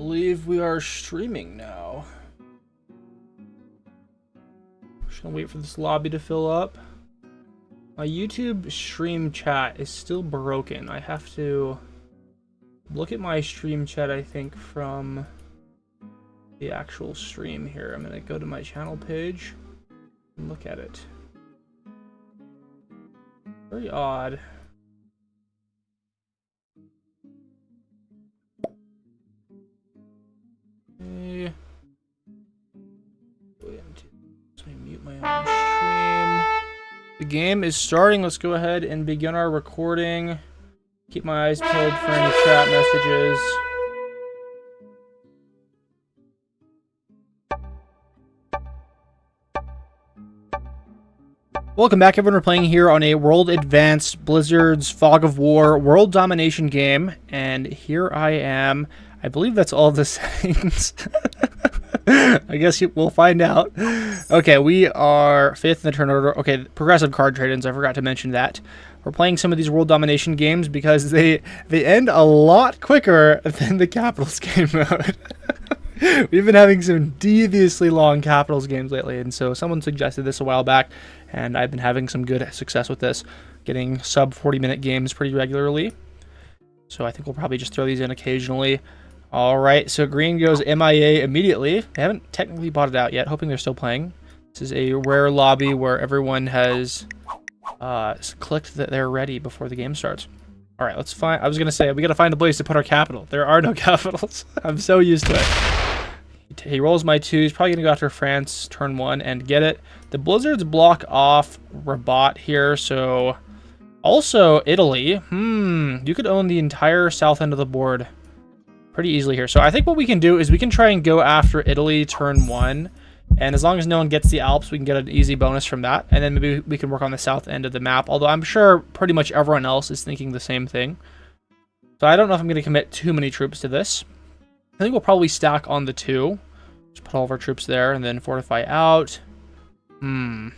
Believe we are streaming now. Just gonna wait for this lobby to fill up. My YouTube stream chat is still broken. I have to look at my stream chat, I think, from the actual stream here. I'm gonna go to my channel page and look at it. Very odd. Okay. Let me mute my own stream. The game is starting. Let's go ahead and begin our recording. Keep my eyes peeled for any chat messages. Welcome back, everyone. We're playing here on a World Advanced Blizzard's Fog of War World Domination game, and here I am. I believe that's all the settings. I guess we'll find out. Okay, we are 5th in the turn order. Okay, progressive card trade-ins. I forgot to mention that. We're playing some of these World Domination games because they end a lot quicker than the Capitals game mode. We've been having some deviously long Capitals games lately, and so someone suggested this a while back, and I've been having some good success with this, getting sub 40-minute games pretty regularly. So I think we'll probably just throw these in occasionally. All right, so green goes MIA immediately. They haven't technically bought it out yet, hoping they're still playing. This is a rare lobby where everyone has clicked that they're ready before the game starts. All right, let's find. I was gonna say we gotta find the place to put our capital. There are no capitals. I'm so used to it. He rolls my 2. He's probably gonna go after France turn 1 and get it. The Blizzards block off Rabat here, so also Italy. You could own the entire south end of the board pretty easily here. So I think what we can do is we can try and go after Italy turn 1, and as long as no one gets the Alps, we can get an easy bonus from that, and then maybe we can work on the south end of the map, although I'm sure pretty much everyone else is thinking the same thing. So I don't know if I'm going to commit too many troops to this. I think we'll probably stack on the 2. Just put all of our troops there and then fortify out. I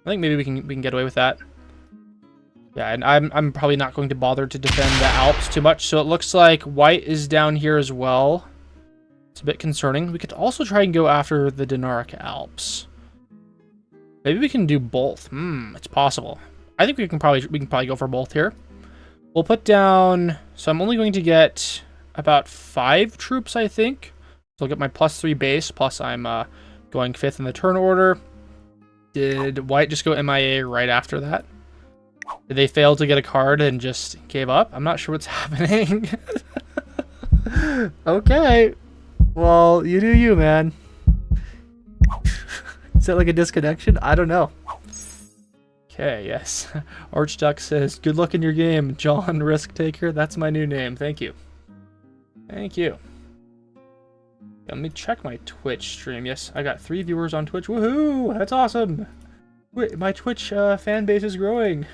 think maybe we can get away with that. Yeah, and I'm probably not going to bother to defend the Alps too much. So it looks like white is down here as well. It's a bit concerning. We could also try and go after the Dinaric Alps. Maybe we can do both. It's possible. I think we can probably go for both here. We'll put down. So I'm only going to get about 5 troops, I think. So I'll get my +3 base. Plus I'm going 5th in the turn order. Did white just go MIA right after that? Did they fail to get a card and just gave up? I'm not sure what's happening. Okay. Well, you do you, man. Is that like a disconnection? I don't know. Okay, yes. Archduck says, good luck in your game, John Risk Taker. That's my new name. Thank you. Thank you. Let me check my Twitch stream. Yes, I got 3 viewers on Twitch. Woohoo! That's awesome. Wait, my Twitch fan base is growing.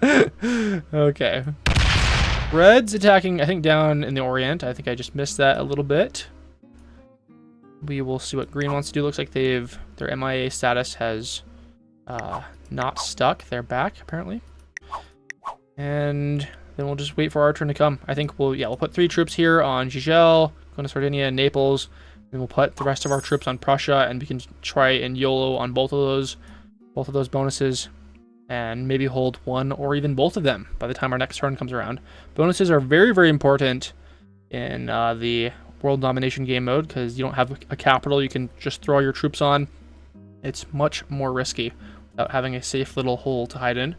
Okay. Red's attacking, I think, down in the Orient. I think I just missed that a little bit. We will see what green wants to do. Looks like their MIA status has not stuck. They're back, apparently. And then we'll just wait for our turn to come. I think we'll put 3 troops here on Gigel, going to Sardinia and Naples. Then we'll put the rest of our troops on Prussia, and we can try and YOLO on both of those bonuses, and maybe hold one or even both of them by the time our next turn comes around. Bonuses are very, very important in the World Domination game mode because you don't have a capital you can just throw your troops on. It's much more risky without having a safe little hole to hide in.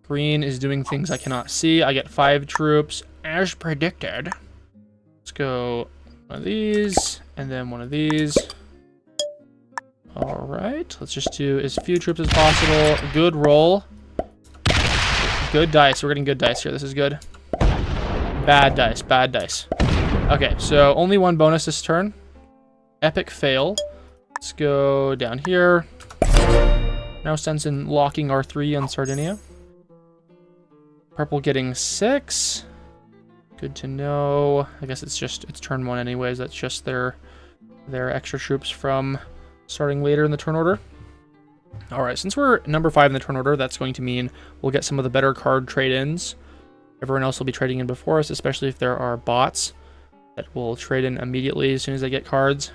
Green is doing things I cannot see. I get 5 troops as predicted. Let's go one of these, and then one of these. All right, let's just do as few troops as possible. Good roll. Good dice. We're getting good dice here. This is good. Bad dice. Bad dice. Okay, so only 1 bonus this turn. Epic fail. Let's go down here. No sense in locking R3 on Sardinia. Purple getting 6. Good to know. I guess it's turn 1 anyways. That's just their extra troops from starting later in the turn order. All right, since we're number 5 in the turn order, that's going to mean we'll get some of the better card trade-ins Everyone else will be trading in before us, especially if there are bots that will trade in immediately as soon as they get cards.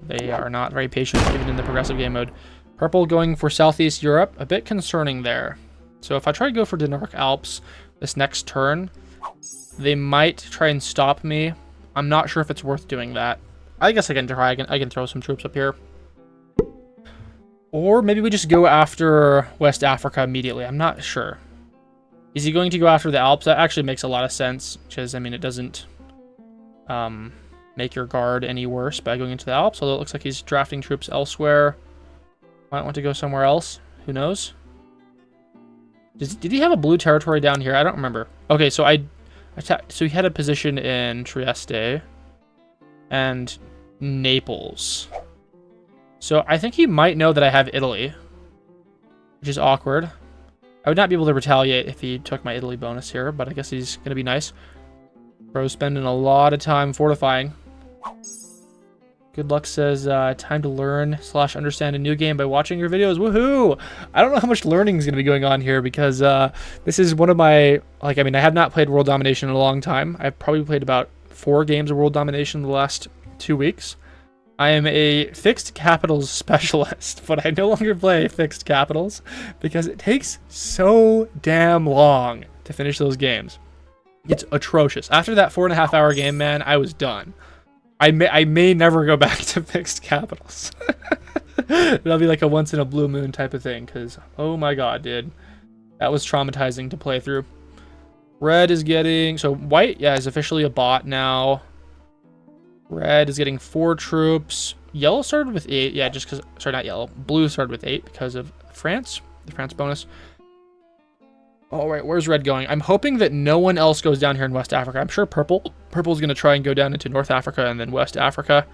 They are not very patient, even in the progressive game mode. Purple going for Southeast Europe. A bit concerning there. So if I try to go for Denark Alps this next turn, they might try and stop me. I'm not sure if it's worth doing that. I guess I can try. I can throw some troops up here. Or maybe we just go after West Africa immediately. I'm not sure. Is he going to go after the Alps? That actually makes a lot of sense, because, I mean, it doesn't make your guard any worse by going into the Alps, although it looks like he's drafting troops elsewhere. Might want to go somewhere else. Who knows? Did he have a blue territory down here? I don't remember. Okay, so so he had a position in Trieste and Naples. So I think he might know that I have Italy, which is awkward. I would not be able to retaliate if he took my Italy bonus here, but I guess he's going to be nice. Bro's spending a lot of time fortifying. Good Luck says, time to learn / understand a new game by watching your videos. Woohoo! I don't know how much learning is going to be going on here, because this is one of my, I have not played World Domination in a long time. I've probably played about 4 games of World Domination in the last 2 weeks. I am a fixed capitals specialist, but I no longer play fixed capitals because it takes so damn long to finish those games. It's atrocious. After that 4.5-hour game, man, I was done. I may never go back to fixed capitals. That'll be like a once in a blue moon type of thing, because, oh my god, dude. That was traumatizing to play through. Red is getting... So, white, yeah, is officially a bot now. Red is getting 4 troops. Yellow started with 8. Yeah, just because... Sorry, not yellow. Blue started with 8 because of France. The France bonus. All right, where's red going? I'm hoping that no one else goes down here in West Africa. I'm sure purple's going to try and go down into North Africa and then West Africa.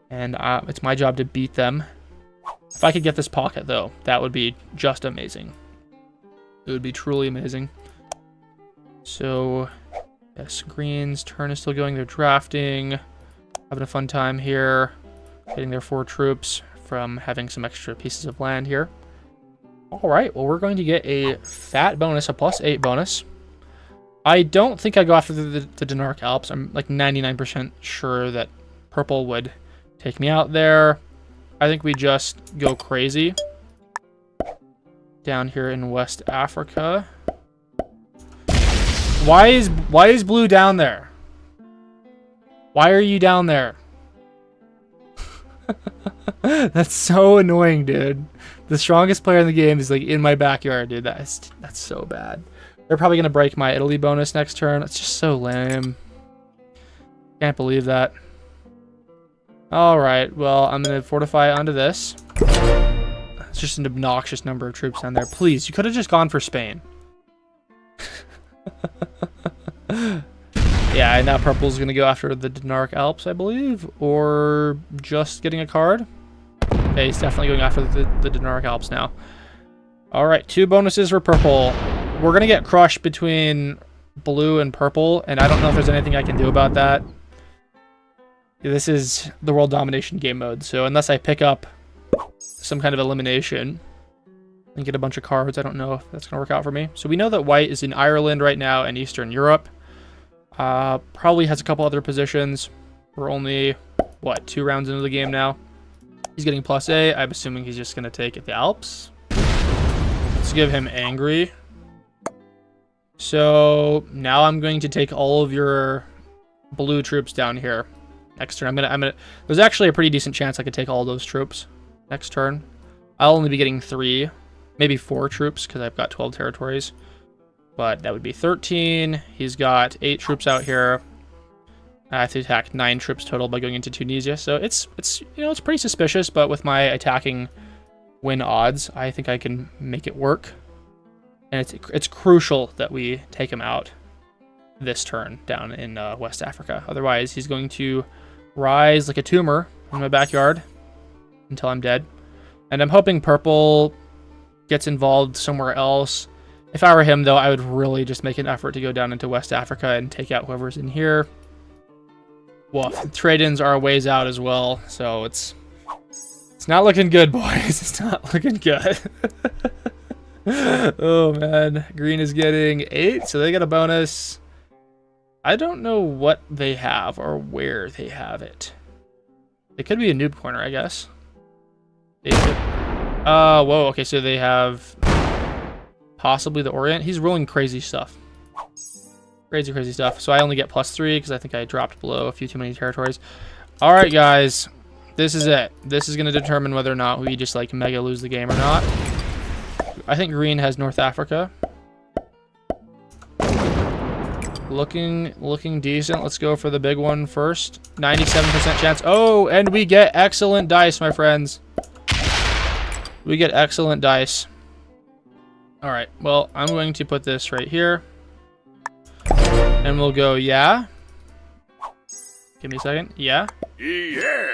And it's my job to beat them. If I could get this pocket, though, that would be just amazing. It would be truly amazing. So, yes, green's turn is still going. They're drafting. Having a fun time here. Getting their 4 troops from having some extra pieces of land here. All right, well, we're going to get a fat bonus, a +8 bonus. I don't think I go after the Denark Alps. I'm like 99% sure that purple would take me out there. I think we just go crazy down here in West Africa. Why is blue down there? Why are you down there? That's so annoying, dude. The strongest player in the game is like in my backyard, dude. That's so bad. They're probably gonna break my Italy bonus next turn. That's just so lame. Can't believe that. All right, well, I'm gonna fortify onto this. It's just an obnoxious number of troops down there. Please, you could have just gone for Spain. Yeah, and now purple's gonna go after the Denark Alps, I believe, or just getting a card. Okay, he's definitely going after the Denark Alps now. All right, 2 bonuses for purple. We're gonna get crushed between blue and purple, and I don't know if there's anything I can do about that. This is the World Domination game mode, so unless I pick up some kind of elimination and get a bunch of cards, I don't know if that's gonna work out for me. So we know that white is in Ireland right now and Eastern Europe. Probably has a couple other positions. We're only, what, 2 rounds into the game now. He's getting +8. I'm assuming he's just going to take the Alps. Let's give him angry. So now I'm going to take all of your blue troops down here. Next turn, I'm gonna. There's actually a pretty decent chance I could take all those troops next turn. I'll only be getting 3, maybe 4 troops because I've got 12 territories. But that would be 13. He's got 8 troops out here. I have to attack 9 troops total by going into Tunisia. So it's pretty suspicious, but with my attacking win odds, I think I can make it work. And it's crucial that we take him out this turn down in West Africa. Otherwise, he's going to rise like a tumor in my backyard until I'm dead. And I'm hoping purple gets involved somewhere else. If I were him, though, I would really just make an effort to go down into West Africa and take out whoever's in here. Well, trade-ins are a ways out as well, so it's not looking good, boys. It's not looking good. Oh man, green is getting 8, so they get a bonus. I don't know what they have or where they have it. It could be a noob corner, I guess. They could... whoa, okay, so they have possibly the Orient. He's rolling crazy stuff. Crazy stuff. So I only get +3 because I think I dropped below a few too many territories. All right, guys. This is it. This is going to determine whether or not we just, like, mega lose the game or not. I think green has North Africa. Looking decent. Let's go for the big one first. 97% chance. Oh, and we get excellent dice, my friends. We get excellent dice. All right. Well, I'm going to put this right here. And we'll go, yeah. Give me a second. Yeah. Yeah.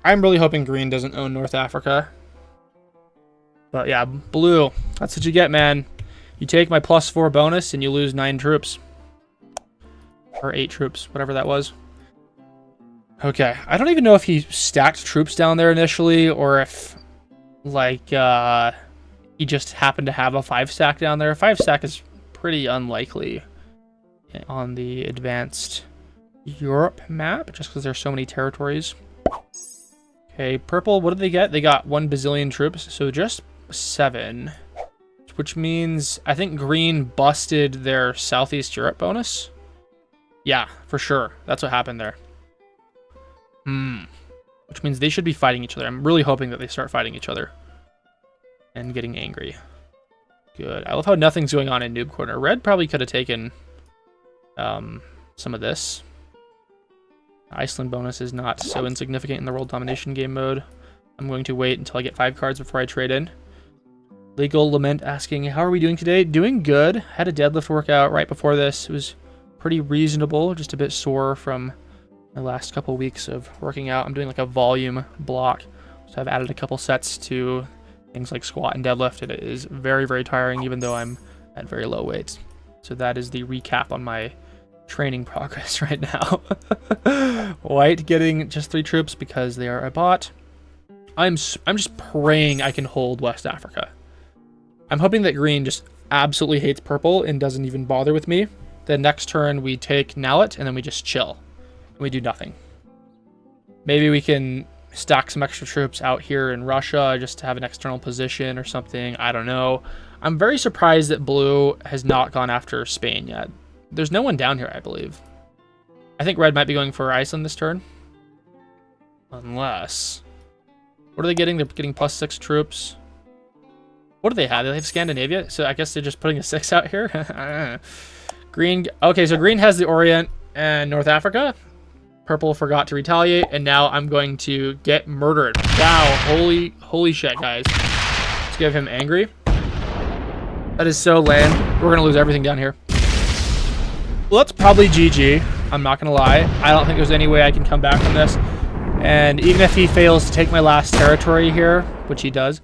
I'm really hoping green doesn't own North Africa. But yeah, blue. That's what you get, man. You take my +4 bonus and you lose 9 troops. Or 8 troops, whatever that was. Okay, I don't even know if he stacked troops down there initially, or if, like, he just happened to have a 5 stack down there. A 5 stack is pretty unlikely on the advanced Europe map, just because there's so many territories. Okay, purple, what did they get? They got 1 bazillion troops, so just 7. Which means, I think green busted their Southeast Europe bonus. Yeah, for sure. That's what happened there. Which means they should be fighting each other. I'm really hoping that they start fighting each other. And getting angry. Good. I love how nothing's going on in noob corner. Red probably could have taken some of this. Iceland bonus is not so insignificant in the world domination game mode. I'm going to wait until I get 5 cards before I trade in. Legal Lament asking, how are we doing today? Doing good. Had a deadlift workout right before this. It was pretty reasonable, just a bit sore from my last couple weeks of working out. I'm doing like a volume block, so I've added a couple sets to things like squat and deadlift, and it is very, very tiring, even though I'm at very low weights. So that is the recap on my training progress right now. White getting just 3 troops because they are a bot. I'm just praying I can hold West Africa. I'm hoping that green just absolutely hates purple and doesn't even bother with me. Then next turn we take Nalet and then we just chill. And we do nothing. Maybe we can stack some extra troops out here in Russia just to have an external position or something. I don't know. I'm very surprised that blue has not gone after Spain yet. There's no one down here, I believe. I think red might be going for Iceland this turn. Unless... What are they getting? They're getting +6 troops. What do they have? They have Scandinavia? So I guess they're just putting a 6 out here? Green... Okay, so green has the Orient and North Africa. Purple forgot to retaliate, and now I'm going to get murdered. Wow, holy shit, guys. Let's give him angry. That is so lame. We're going to lose everything down here. Well, that's probably GG. I'm not going to lie. I don't think there's any way I can come back from this. And even if he fails to take my last territory here, which he does,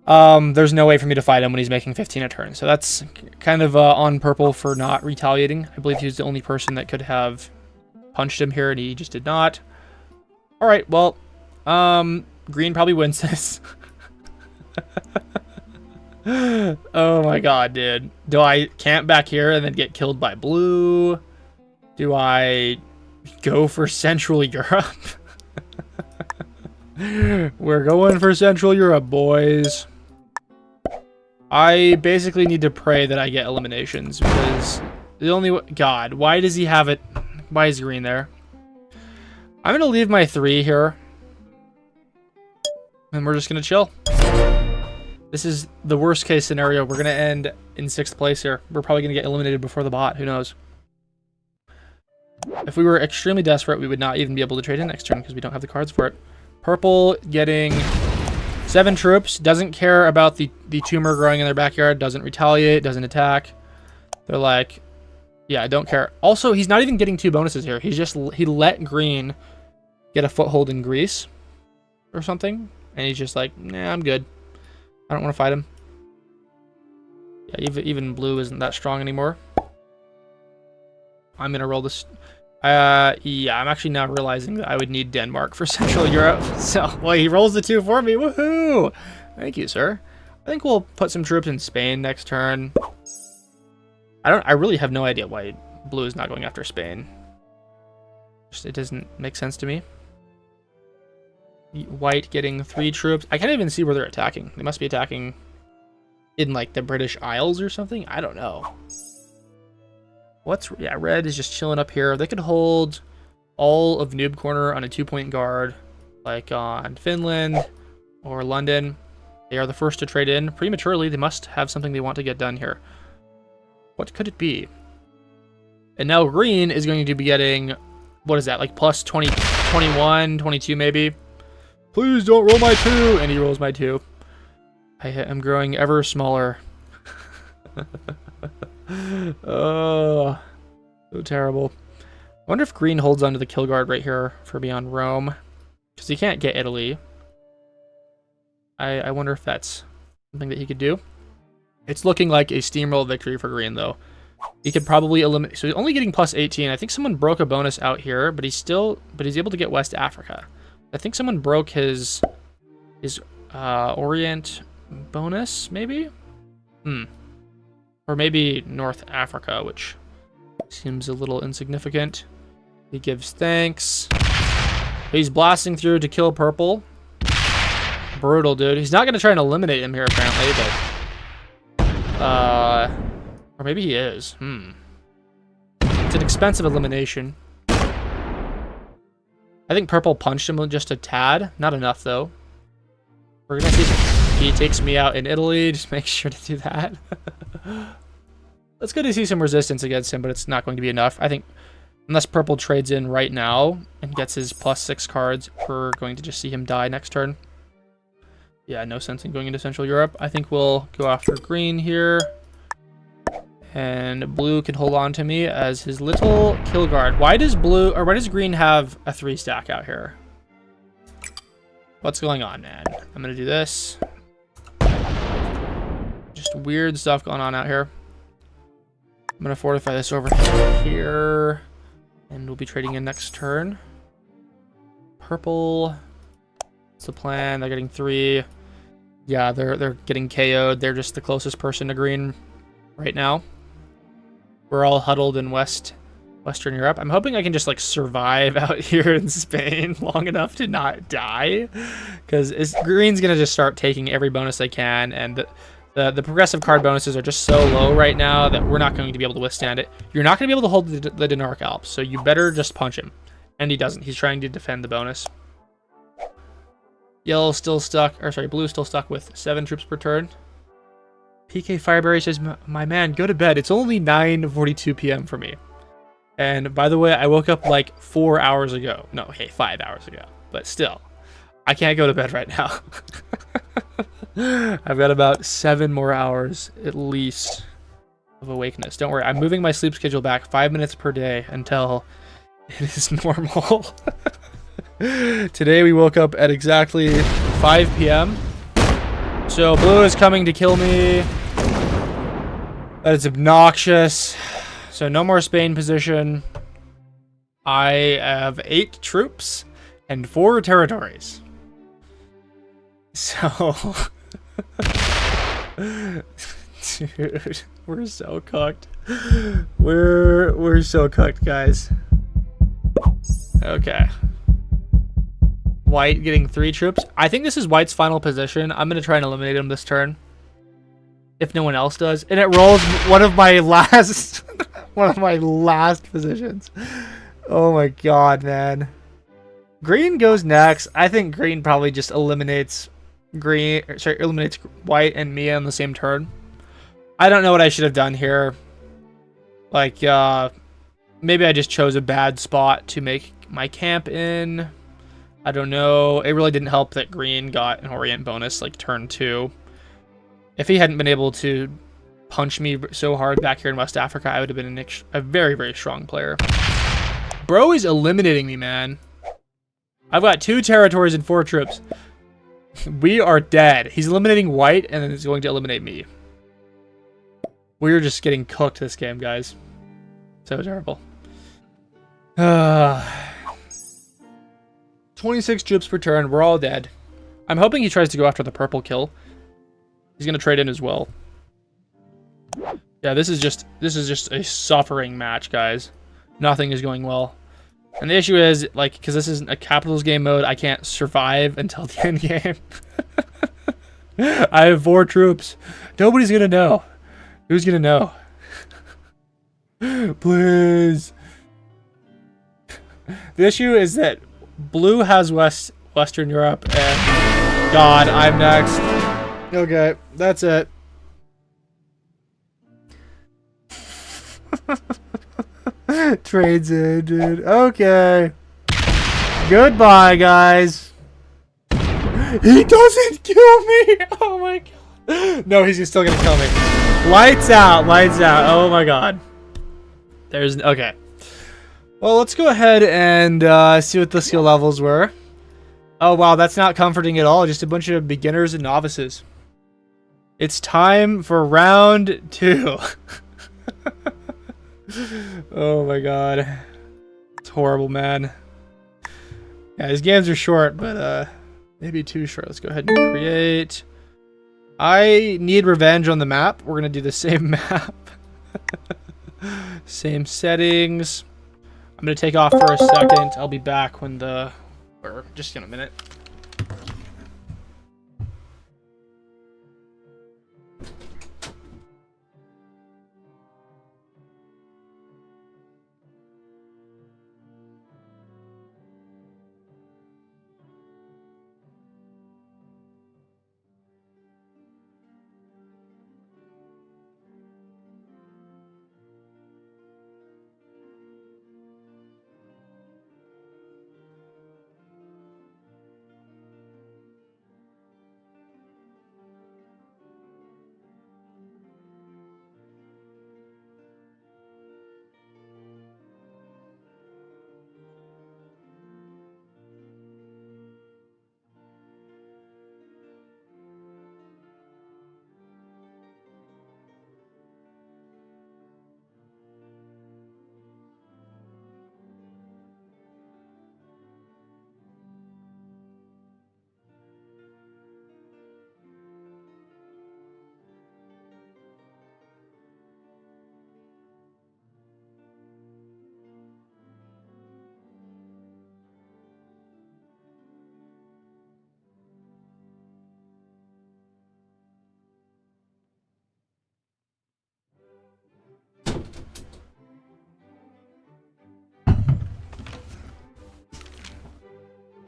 there's no way for me to fight him when he's making 15 a turn. So that's kind of on purple for not retaliating. I believe he was the only person that could have punched him here, and he just did not. All right, well, green probably wins this. Oh my god, dude. Do I camp back here and then get killed by blue? Do I go for Central Europe? We're going for Central Europe, boys. I basically need to pray that I get eliminations, because the only God, why does he have it? Why is green there? I'm going to leave my 3 here. And we're just going to chill. This is the worst case scenario. We're going to end in 6th place here. We're probably going to get eliminated before the bot. Who knows? If we were extremely desperate, we would not even be able to trade in next turn because we don't have the cards for it. Purple getting 7 troops. Doesn't care about the tumor growing in their backyard. Doesn't retaliate. Doesn't attack. They're like, yeah, I don't care. Also, he's not even getting 2 bonuses here. He let green get a foothold in Greece or something. And he's just like, nah, I'm good. I don't want to fight him. Yeah, even blue isn't that strong anymore. I'm going to roll this. Yeah, I'm actually now realizing that I would need Denmark for Central Europe. So, well, he rolls the 2 for me. Woohoo! Thank you, sir. I think we'll put some troops in Spain next turn. I really have no idea why blue is not going after Spain. Just, it doesn't make sense to me. White getting 3 troops. I can't even see where they're attacking. They must be attacking in like the British Isles or something. I don't know. Yeah, red is just chilling up here. They could hold all of Noob Corner on a 2-point guard, like on Finland or London. They are the first to trade in prematurely. They must have something they want to get done here. What could it be? And now green is going to be getting, what is that, like plus 20, 21, 22 maybe? Please don't roll my 2. And he rolls my 2. I am growing ever smaller. Oh, so terrible. I wonder if green holds onto the kill guard right here for beyond Rome. Because he can't get Italy. I wonder if that's something that he could do. It's looking like a steamroll victory for green, though. He could probably eliminate... So he's only getting plus 18. I think someone broke a bonus out here, but he's able to get West Africa. I think someone broke his Orient bonus, maybe? Or maybe North Africa, which seems a little insignificant. He gives thanks. He's blasting through to kill purple. Brutal, dude. He's not going to try and eliminate him here, apparently, but... or maybe he is. It's an expensive elimination. I think purple punched him just a tad. Not enough, though. We're going to see... He takes me out in Italy. Just make sure to do that. It's good to see some resistance against him, but it's not going to be enough. I think unless purple trades in right now and gets his plus 6 cards, we're going to just see him die next turn. Yeah, no sense in going into Central Europe. I think we'll go after green here. And blue can hold on to me as his little kill guard. Why does green have a 3 stack out here? What's going on, man? I'm going to do this. Just weird stuff going on out here. I'm going to fortify this over here. And we'll be trading in next turn. Purple. What's the plan? They're getting 3. Yeah, they're getting KO'd. They're just the closest person to green right now. We're all huddled in Western Europe. I'm hoping I can just like survive out here in Spain long enough to not die. Because green's going to just start taking every bonus they can. And the progressive card bonuses are just so low right now that we're not going to be able to withstand it. You're not going to be able to hold the Dinaric Alps, so you better just punch him. And he doesn't. He's trying to defend the bonus. Yellow's still stuck, or sorry, blue's still stuck with 7 troops per turn. PK Fireberry says, my man, go to bed. It's only 9:42 p.m. for me. And by the way, I woke up like 4 hours ago. No, okay, 5 hours ago. But still, I can't go to bed right now. I've got about 7 more hours, at least, of awakeness. Don't worry, I'm moving my sleep schedule back 5 minutes per day until it is normal. Today we woke up at exactly 5 p.m. So blue is coming to kill me. That is obnoxious. So no more Spain position. I have 8 troops and 4 territories. So... Dude, we're so cooked. We're so cooked, guys. Okay. White getting 3 troops. I think this is White's final position. I'm going to try and eliminate him this turn. If no one else does. And it rolls one of my last... one of my last positions. Oh my god, man. Green goes next. I think green probably just eliminates white and me on the same turn. I don't know what I should have done here. Like, maybe I just chose a bad spot to make my camp in. I don't know. It really didn't help that green got an Orient bonus like turn 2. If he hadn't been able to punch me so hard back here in West Africa, I would have been a very, very strong player. Bro is eliminating me, man. I've got 2 territories and 4 troops. We are dead. He's eliminating white, and then he's going to eliminate me. We're just getting cooked this game, guys. So terrible. 26 troops per turn. We're all dead. I'm hoping he tries to go after the purple kill. He's gonna trade in as well. Yeah, this is just a suffering match, guys. Nothing is going well. And the issue is, like, because this isn't a capitals game mode, I can't survive until the end game. I have 4 troops. Nobody's gonna know. Who's gonna know? Please. The issue is that blue has Western Europe, and God, I'm next. Okay, that's it. Trades ended. Okay. Goodbye, guys. He doesn't kill me. Oh my god. No, he's still gonna kill me. Lights out. Lights out. Oh my god. There's okay. Well, let's go ahead and see what the skill levels were. Oh wow, that's not comforting at all. Just a bunch of beginners and novices. It's time for round 2. Oh my god. It's horrible, man. Yeah, these games are short, but maybe too short. Let's go ahead and create. I need revenge on the map. We're gonna do the same map. Same settings. I'm gonna take off for a second. I'll be back when or just in a minute.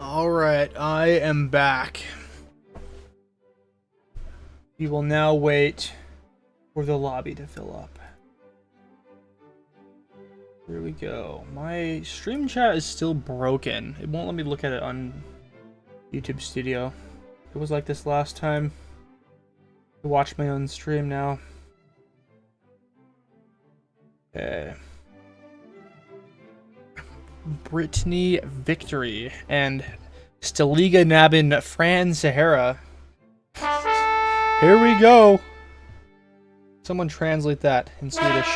Alright, I am back. We will now wait for the lobby to fill up. Here we go. My stream chat is still broken. It won't let me look at it on YouTube Studio. It was like this last time. I watch my own stream now. Okay. Brittany Victory and Steliga Nabin Fran Sahara. Here we go. Someone translate that in Swedish.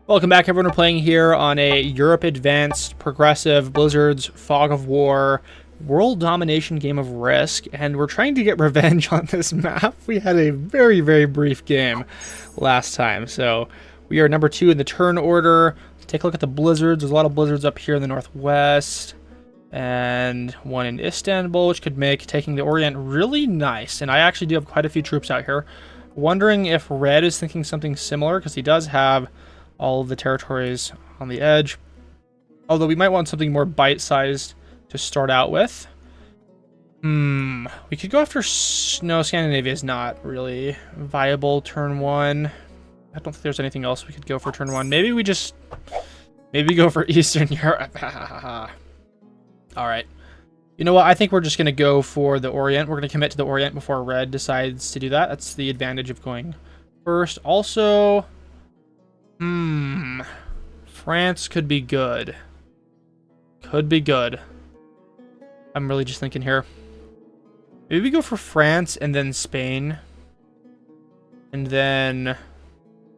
Welcome back, everyone. We're playing here on a Europe Advanced Progressive Blizzard's Fog of War World Domination game of Risk, and we're trying to get revenge on this map. We had a very, very brief game last time, so we are number 2 in the turn order. Let's take a look at the blizzards. There's a lot of blizzards up here in the northwest, and one in Istanbul, which could make taking the Orient really nice. And I actually do have quite a few troops out here. Wondering if Red is thinking something similar, because he does have all of the territories on the edge. Although we might want something more bite-sized to start out with. We could go after... No, Scandinavia is not really viable turn 1. I don't think there's anything else we could go for turn 1. Maybe we just... Maybe go for Eastern Europe. Alright. You know what? I think we're just going to go for the Orient. We're going to commit to the Orient before Red decides to do that. That's the advantage of going first. Also... France could be good. Could be good. I'm really just thinking here. Maybe we go for France and then Spain. And then...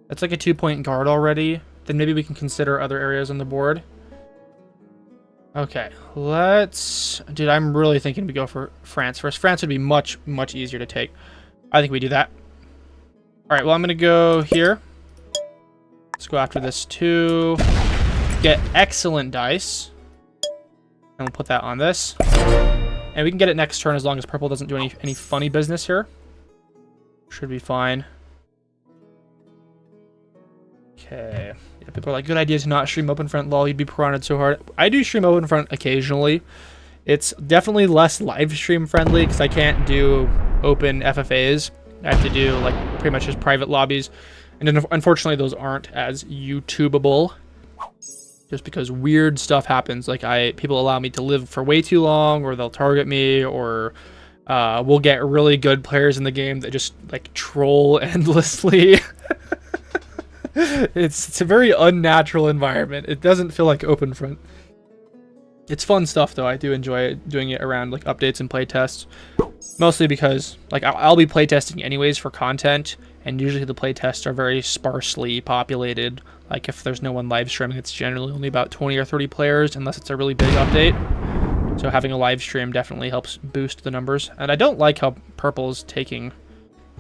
That's like a 2-point guard already. then maybe we can consider other areas on the board. Okay, let's... Dude, I'm really thinking we go for France first. France would be much, much easier to take. I think we do that. Alright, well, I'm going to go here. Let's go after this too. Get excellent dice. And we'll put that on this. And we can get it next turn as long as purple doesn't do any funny business here. Should be fine. Okay. Yeah, people are like, good idea to not stream open front, lol, you'd be piranha'd so hard. I do stream open front occasionally. It's definitely less live stream friendly because I can't do open FFAs. I have to do like pretty much just private lobbies. And then unfortunately those aren't as YouTubeable. Just because weird stuff happens, like people allow me to live for way too long, or they'll target me, or we'll get really good players in the game that just like troll endlessly. It's a very unnatural environment. It doesn't feel like open front. It's fun stuff though. I do enjoy doing it around like updates and playtests, mostly because like I'll be playtesting anyways for content, and usually the playtests are very sparsely populated. Like if there's no one live streaming, it's generally only about 20 or 30 players, unless it's a really big update. So having a live stream definitely helps boost the numbers. And I don't like how purple's taking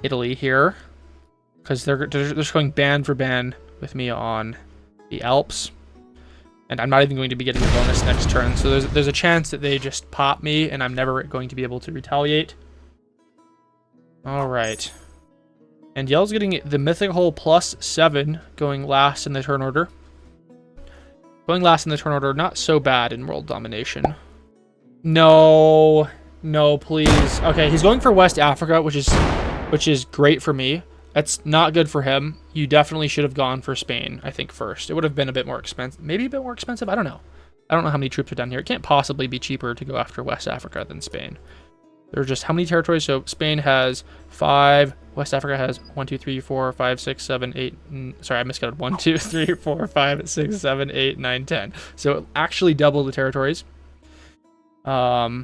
Italy here, because they're just going band for band with me on the Alps. And I'm not even going to be getting a bonus next turn, so there's a chance that they just pop me, and I'm never going to be able to retaliate. Alright. And Yell's getting the mythical +7, going last in the turn order. Going last in the turn order, not so bad in world domination. No, please. Okay, he's going for West Africa, which is great for me. That's not good for him. You definitely should have gone for Spain, I think, first. It would have been a bit more expensive. Maybe a bit more expensive? I don't know. I don't know how many troops are down here. It can't possibly be cheaper to go after West Africa than Spain. There are just how many territories? So Spain has 5. West Africa has 1, 2, 3, 4, 5, 6, 7, 8. Sorry, I miscounted. 1, 2, 3, 4, 5, 6, 7, 8, 9, 10. So actually double the territories. Here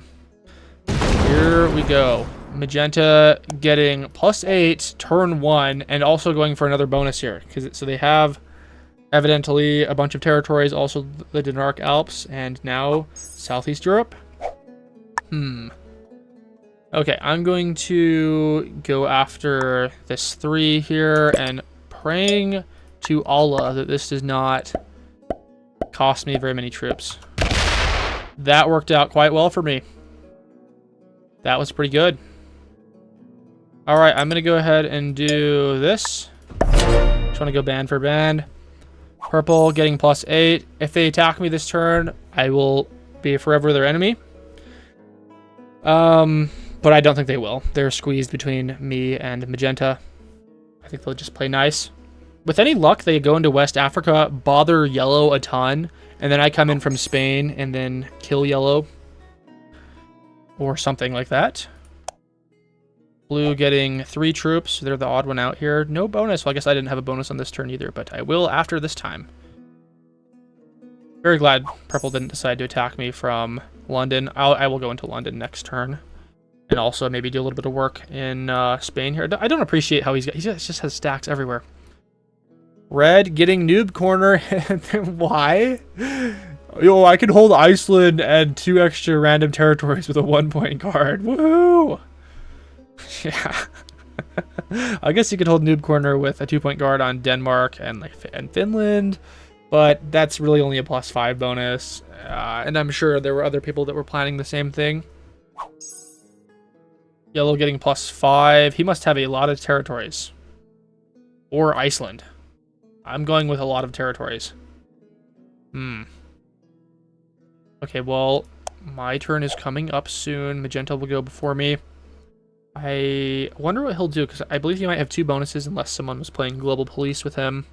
we go. Magenta getting +8 turn 1, and also going for another bonus here, so they have evidently a bunch of territories, also the Denmark Alps, and now Southeast Europe. Okay, I'm going to go after this 3 here, and praying to Allah that this does not cost me very many troops. That worked out quite well for me. That was pretty good. Alright, I'm going to go ahead and do this. Just want to go band for band. Purple getting +8. If they attack me this turn, I will be forever their enemy. But I don't think they will. They're squeezed between me and Magenta. I think they'll just play nice. With any luck, they go into West Africa, bother Yellow a ton, and then I come in from Spain and then kill Yellow. Or something like that. Blue getting 3 troops. They're the odd one out here. No bonus. Well, I guess I didn't have a bonus on this turn either, but I will after this time. Very glad purple didn't decide to attack me from London. I will go into London next turn. And also maybe do a little bit of work in Spain here. I don't appreciate how he just has stacks everywhere. Red getting noob corner. Why? Yo, I can hold Iceland and 2 extra random territories with a 1-point card. Woohoo! Yeah. I guess you could hold noob corner with a 2-point guard on Denmark and Finland, but that's really only a +5 bonus. And I'm sure there were other people that were planning the same thing. Yellow getting +5. He must have a lot of territories. Or Iceland. I'm going with a lot of territories. Okay, well, my turn is coming up soon. Magenta will go before me. I wonder what he'll do, because I believe he might have 2 bonuses unless someone was playing Global Police with him,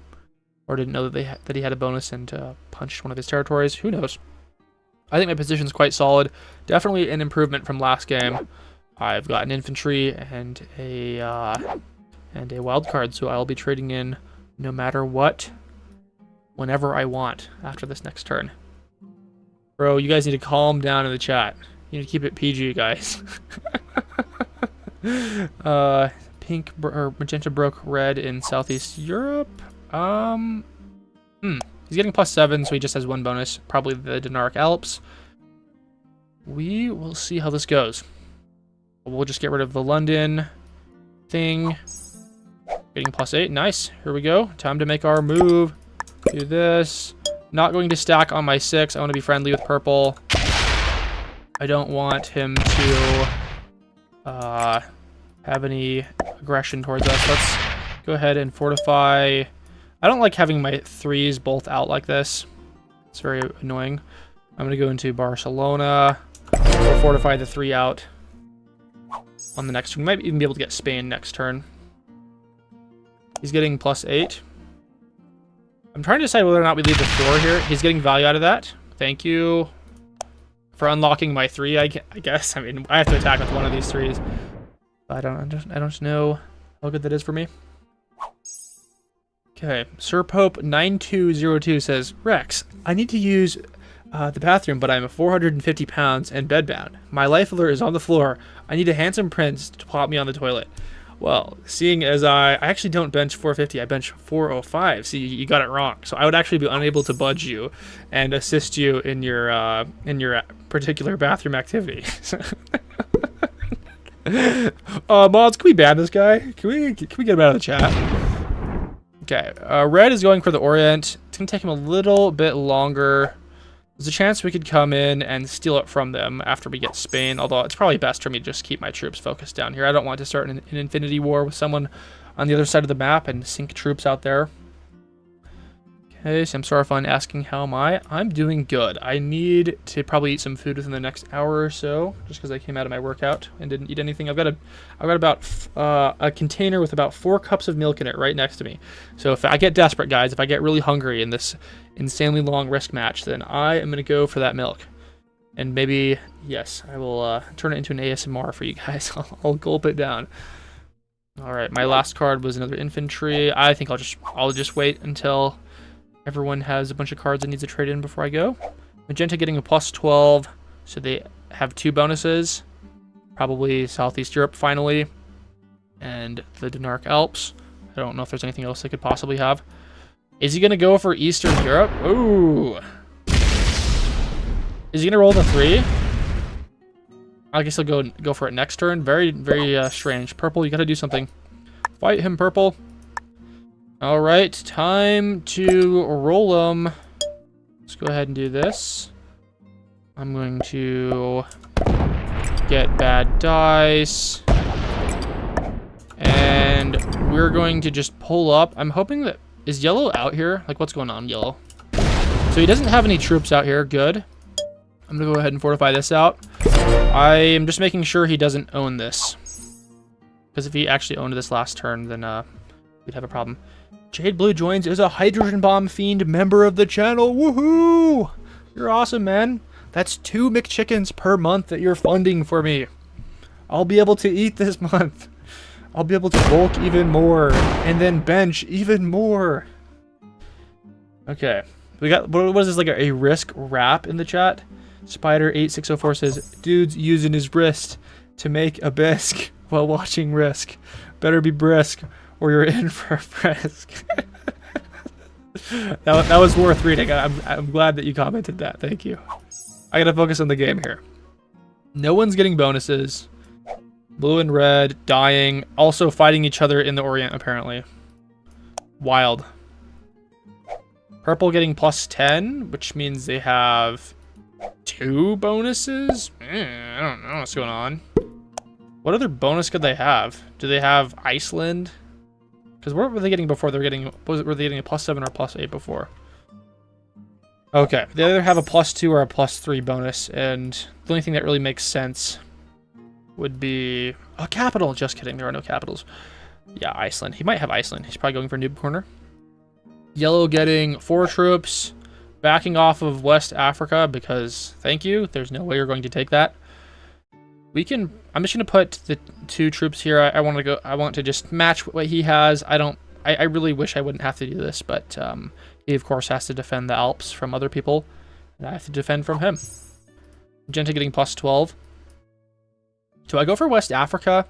or didn't know that he had a bonus and punched one of his territories. Who knows? I think my position's quite solid. Definitely an improvement from last game. I've got an infantry and a wild card, so I'll be trading in no matter what, whenever I want after this next turn. Bro, you guys need to calm down in the chat. You need to keep it PG, guys. Pink or magenta broke red in Southeast Europe. He's getting +7, so he just has 1 bonus. Probably the Dinaric Alps. We will see how this goes. We'll just get rid of the London thing. Getting +8. Nice. Here we go. Time to make our move. Do this. Not going to stack on my 6. I want to be friendly with purple. I don't want him to have any aggression towards us. Let's go ahead and fortify. I don't like having my 3s both out like this. It's very annoying. I'm going to go into Barcelona. We'll fortify the 3 out on the next turn. We might even be able to get Spain next turn. He's getting +8. I'm trying to decide whether or not we leave the 4 here. He's getting value out of that. Thank you for unlocking my 3, I guess. I mean, I have to attack with one of these 3s. I don't know how good that is for me. Okay, Sir Pope 9202 says, Rex, I need to use the bathroom, but I'm 450 pounds and bedbound. My life alert is on the floor. I need a handsome prince to plop me on the toilet. Well, seeing as I actually don't bench 450, I bench 405. See, you got it wrong. So I would actually be unable to budge you and assist you in your particular bathroom activity. Mods, can we ban this guy? Can we get him out of the chat? Okay, Red is going for the Orient. It's gonna take him a little bit longer. There's a chance we could come in and steal it from them after we get Spain, although it's probably best for me to just keep my troops focused down here. I don't want to start an infinity war with someone on the other side of the map and sink troops out there. Okay, so I'm sorry if I'm asking how am I. I'm doing good. I need to probably eat some food within the next hour or so, just because I came out of my workout and didn't eat anything. I've got about a container with about 4 cups of milk in it right next to me. So if I get desperate, guys, if I get really hungry in this insanely long risk match, then I am going to go for that milk. And maybe, yes, I will turn it into an ASMR for you guys. I'll gulp it down. All right, my last card was another infantry. I think I'll just wait until everyone has a bunch of cards that needs to trade in before I go. Magenta getting a +12, so they have 2 bonuses. Probably Southeast Europe finally, and the Dinaric Alps. I don't know if there's anything else they could possibly have. Is he going to go for Eastern Europe? Ooh. Is he going to roll the 3? I guess he'll go for it next turn. Very, very strange. Purple, you got to do something. Fight him, Purple. All right, time to roll him. Let's go ahead and do this. I'm going to get bad dice. And we're going to just pull up. I'm hoping that... Is yellow out here? Like, what's going on, yellow? So he doesn't have any troops out here. Good. I'm going to go ahead and fortify this out. I am just making sure he doesn't own this. Because if he actually owned this last turn, then we'd have a problem. Jade Blue joins as a Hydrogen Bomb Fiend member of the channel. Woohoo! You're awesome, man. That's 2 McChickens per month that you're funding for me. I'll be able to eat this month. I'll be able to bulk even more and then bench even more. Okay. We got, what is this, like a risk wrap in the chat? Spider8604 says, dude's using his wrist to make a bisque while watching Risk. Better be brisk or you're in for a frisk. that was worth reading. I'm glad that you commented that. Thank you. I gotta focus on the game here. No one's getting bonuses. Blue and red dying. Also fighting each other in the Orient, apparently. Wild. Purple getting +10, which means they have 2 bonuses? I don't know what's going on. What other bonus could they have? Do they have Iceland? Because what were they getting before? Were they getting a +7 or +8 before? Okay, they either have a +2 or a +3 bonus, and the only thing that really makes sense would be a capital. Just kidding, there are no capitals. Yeah, Iceland. He might have Iceland. He's probably going for Noob Corner. Yellow getting 4 troops, backing off of West Africa because thank you. There's no way you're going to take that. We can. I'm just gonna put the 2 troops here. I want to go. I want to just match what he has. I really wish I wouldn't have to do this, but he of course has to defend the Alps from other people, and I have to defend from him. Magenta getting +12. Do I go for West Africa,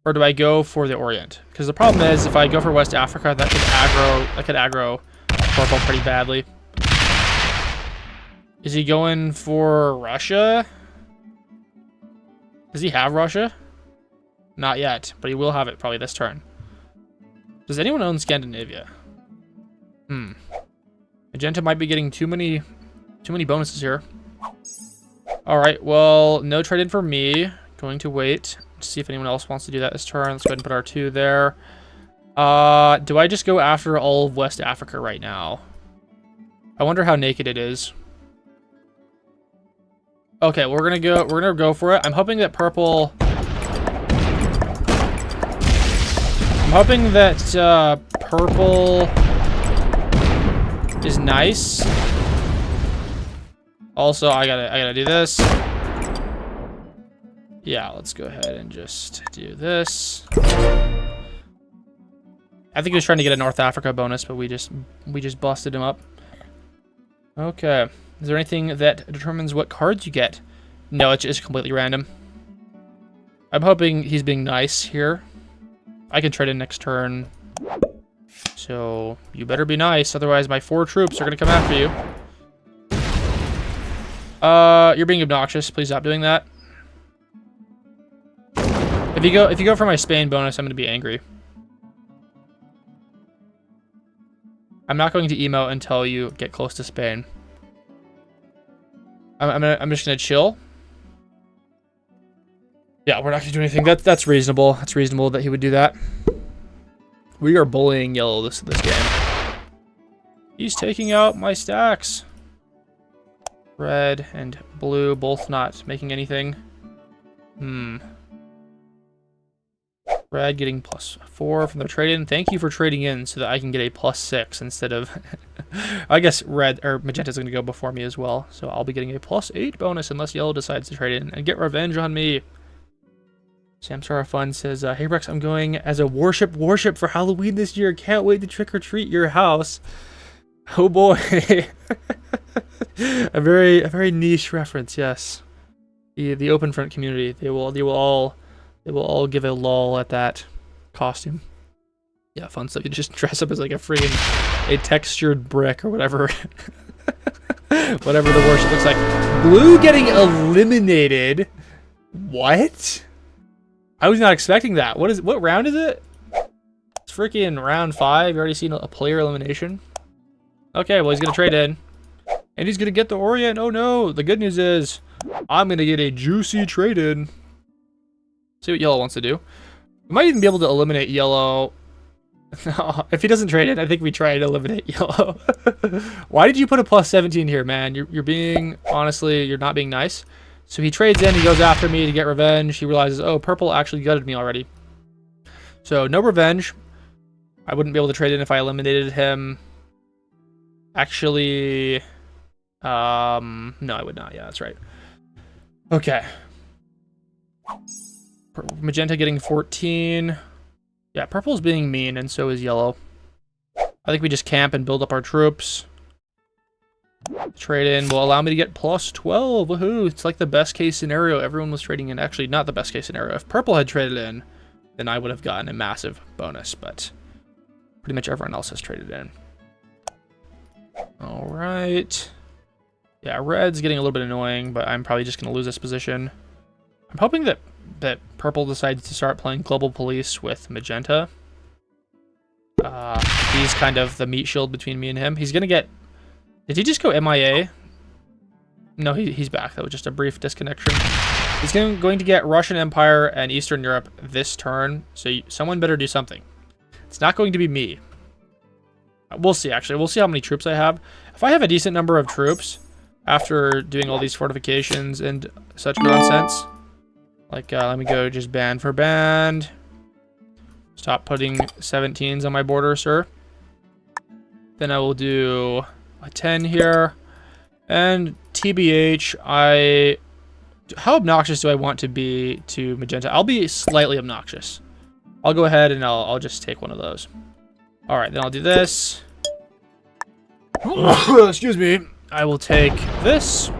or do I go for the Orient? Because the problem is, if I go for West Africa, that could aggro purple pretty badly. Is he going for Russia? Does he have Russia? Not yet, but he will have it probably this turn. Does anyone own Scandinavia? Magenta might be getting too many bonuses here. All right, well, no trade in for me. Going to wait to see if anyone else wants to do that this turn. Let's go ahead and put our 2 there. Do I just go after all of West Africa right now? I wonder how naked it is. Okay, we're gonna go for it. I'm hoping that purple. I'm hoping that purple is nice. Also, I gotta do this. Yeah, let's go ahead and just do this. I think he was trying to get a North Africa bonus, but we just busted him up. Okay. Is there anything that determines what cards you get? No, it's just completely random. I'm hoping he's being nice here. I can trade in next turn. So, you better be nice, otherwise my 4 troops are gonna come after you. You're being obnoxious. Please stop doing that. If you go for my Spain bonus, I'm gonna be angry. I'm not going to emote until you get close to Spain. I'm just gonna chill. Yeah, we're not gonna do anything. That's reasonable. That's reasonable that he would do that. We are bullying yellow this game. He's taking out my stacks. Red and blue both not making anything. Red getting +4 from their trade-in. Thank you for trading in so that I can get a +6 instead of... I guess red or magenta's going to go before me as well. So I'll be getting a +8 bonus unless yellow decides to trade in and get revenge on me. Samsara Fun says, hey Rex, I'm going as a worship for Halloween this year. Can't wait to trick-or-treat your house. Oh boy. a very niche reference, yes. The Open Front community, they will all give a lol at that costume. Yeah, fun stuff. You just dress up as like a textured brick or whatever. Whatever the worship looks like. Blue getting eliminated. What? I was not expecting that. What round is it? It's freaking round 5. You already seen a player elimination. Okay, well he's gonna trade in. And he's gonna get the Orient. Oh no. The good news is I'm gonna get a juicy trade in. See what yellow wants to do. We might even be able to eliminate yellow. No, if he doesn't trade it, I think we try to eliminate yellow. Why did you put a +17 here, man? You're being, honestly, you're not being nice. So he trades in, he goes after me to get revenge. He realizes, oh, purple actually gutted me already. So no revenge. I wouldn't be able to trade in if I eliminated him. Actually, no, I would not. Yeah, that's right. Okay. Magenta getting 14. Yeah, purple's being mean, and so is yellow. I think we just camp and build up our troops. Trade in will allow me to get +12. Woohoo! It's like the best case scenario. Everyone was trading in. Actually, not the best case scenario. If purple had traded in, then I would have gotten a massive bonus, but pretty much everyone else has traded in. All right. Yeah, red's getting a little bit annoying, but I'm probably just going to lose this position. I'm hoping that purple decides to start playing Global Police with magenta. He's kind of the meat shield between me and him. He's going to get... Did he just go MIA? No, he's back. That was just a brief disconnection. He's going to get Russian Empire and Eastern Europe this turn, so someone better do something. It's not going to be me. We'll see, actually. We'll see how many troops I have. If I have a decent number of troops after doing all these fortifications and such nonsense... Like, let me go just band for band. Stop putting 17s on my border, sir. Then I will do a 10 here. And TBH, how obnoxious do I want to be to magenta? I'll be slightly obnoxious. I'll go ahead and I'll just take one of those. All right, then I'll do this. Excuse me. I will take this.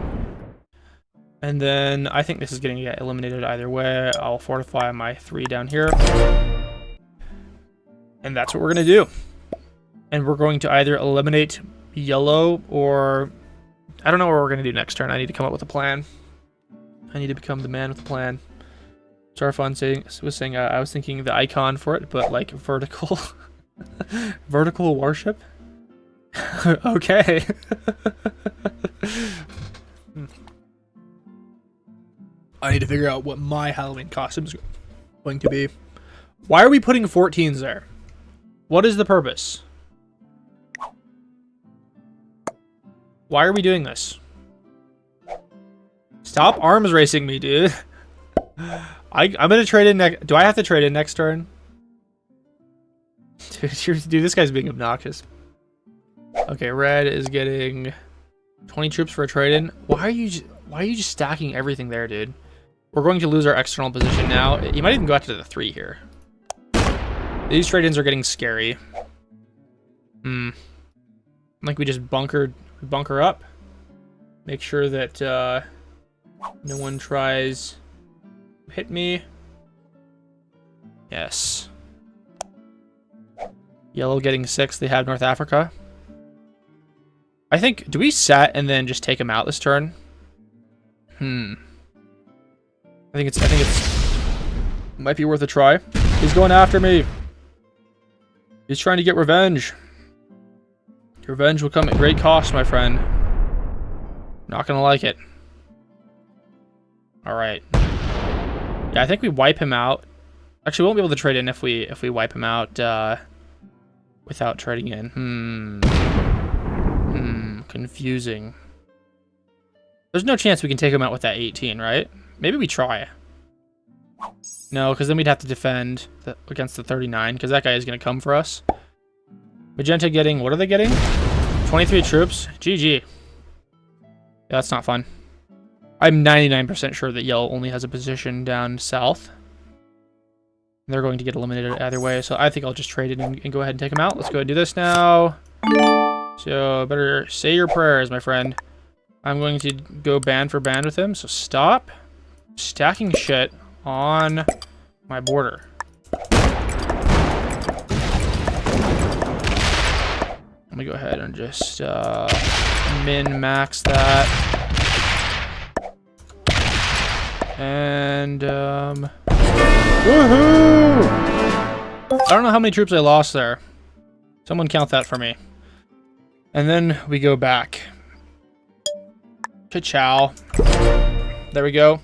And then I think this is going to get eliminated either way. I'll fortify my 3 down here. And that's what we're going to do. And we're going to either eliminate yellow or... I don't know what we're going to do next turn. I need to come up with a plan. I need to become the man with a plan. Starfun was saying I was thinking the icon for it, but like vertical. Vertical worship? Okay. I need to figure out what my Halloween costume is going to be. Why are we putting 14s there? What is the purpose? Why are we doing this? Stop arms racing me, dude. I'm gonna trade in next. Do I have to trade in next turn? Dude, this guy's being obnoxious. Okay, red is getting 20 troops for a trade-in. Why are you just stacking everything there, dude? We're going to lose our external position now. You might even go out to the 3 here. These trade-ins are getting scary. Like we just bunker up. Make sure that no one tries to hit me. Yes. Yellow getting 6. They have North Africa. I think, do we set and then just take him out this turn? I think it's might be worth a try. He's going after me. He's trying to get revenge. Revenge will come at great cost, my friend. Not gonna like it. Alright. Yeah, I think we wipe him out. Actually, we won't be able to trade in if we wipe him out without trading in. Confusing. There's no chance we can take him out with that 18, right? Maybe we try. No, because then we'd have to defend against the 39, because that guy is going to come for us. Magenta getting... What are they getting? 23 troops. GG. Yeah, that's not fun. I'm 99% sure that yellow only has a position down south. They're going to get eliminated either way, so I think I'll just trade it and go ahead and take him out. Let's go ahead and do this now. So, better say your prayers, my friend. I'm going to go band for band with him, so stop stacking shit on my border. Let me go ahead and just min-max that. And, woohoo! I don't know how many troops I lost there. Someone count that for me. And then we go back. Ka-chow. There we go.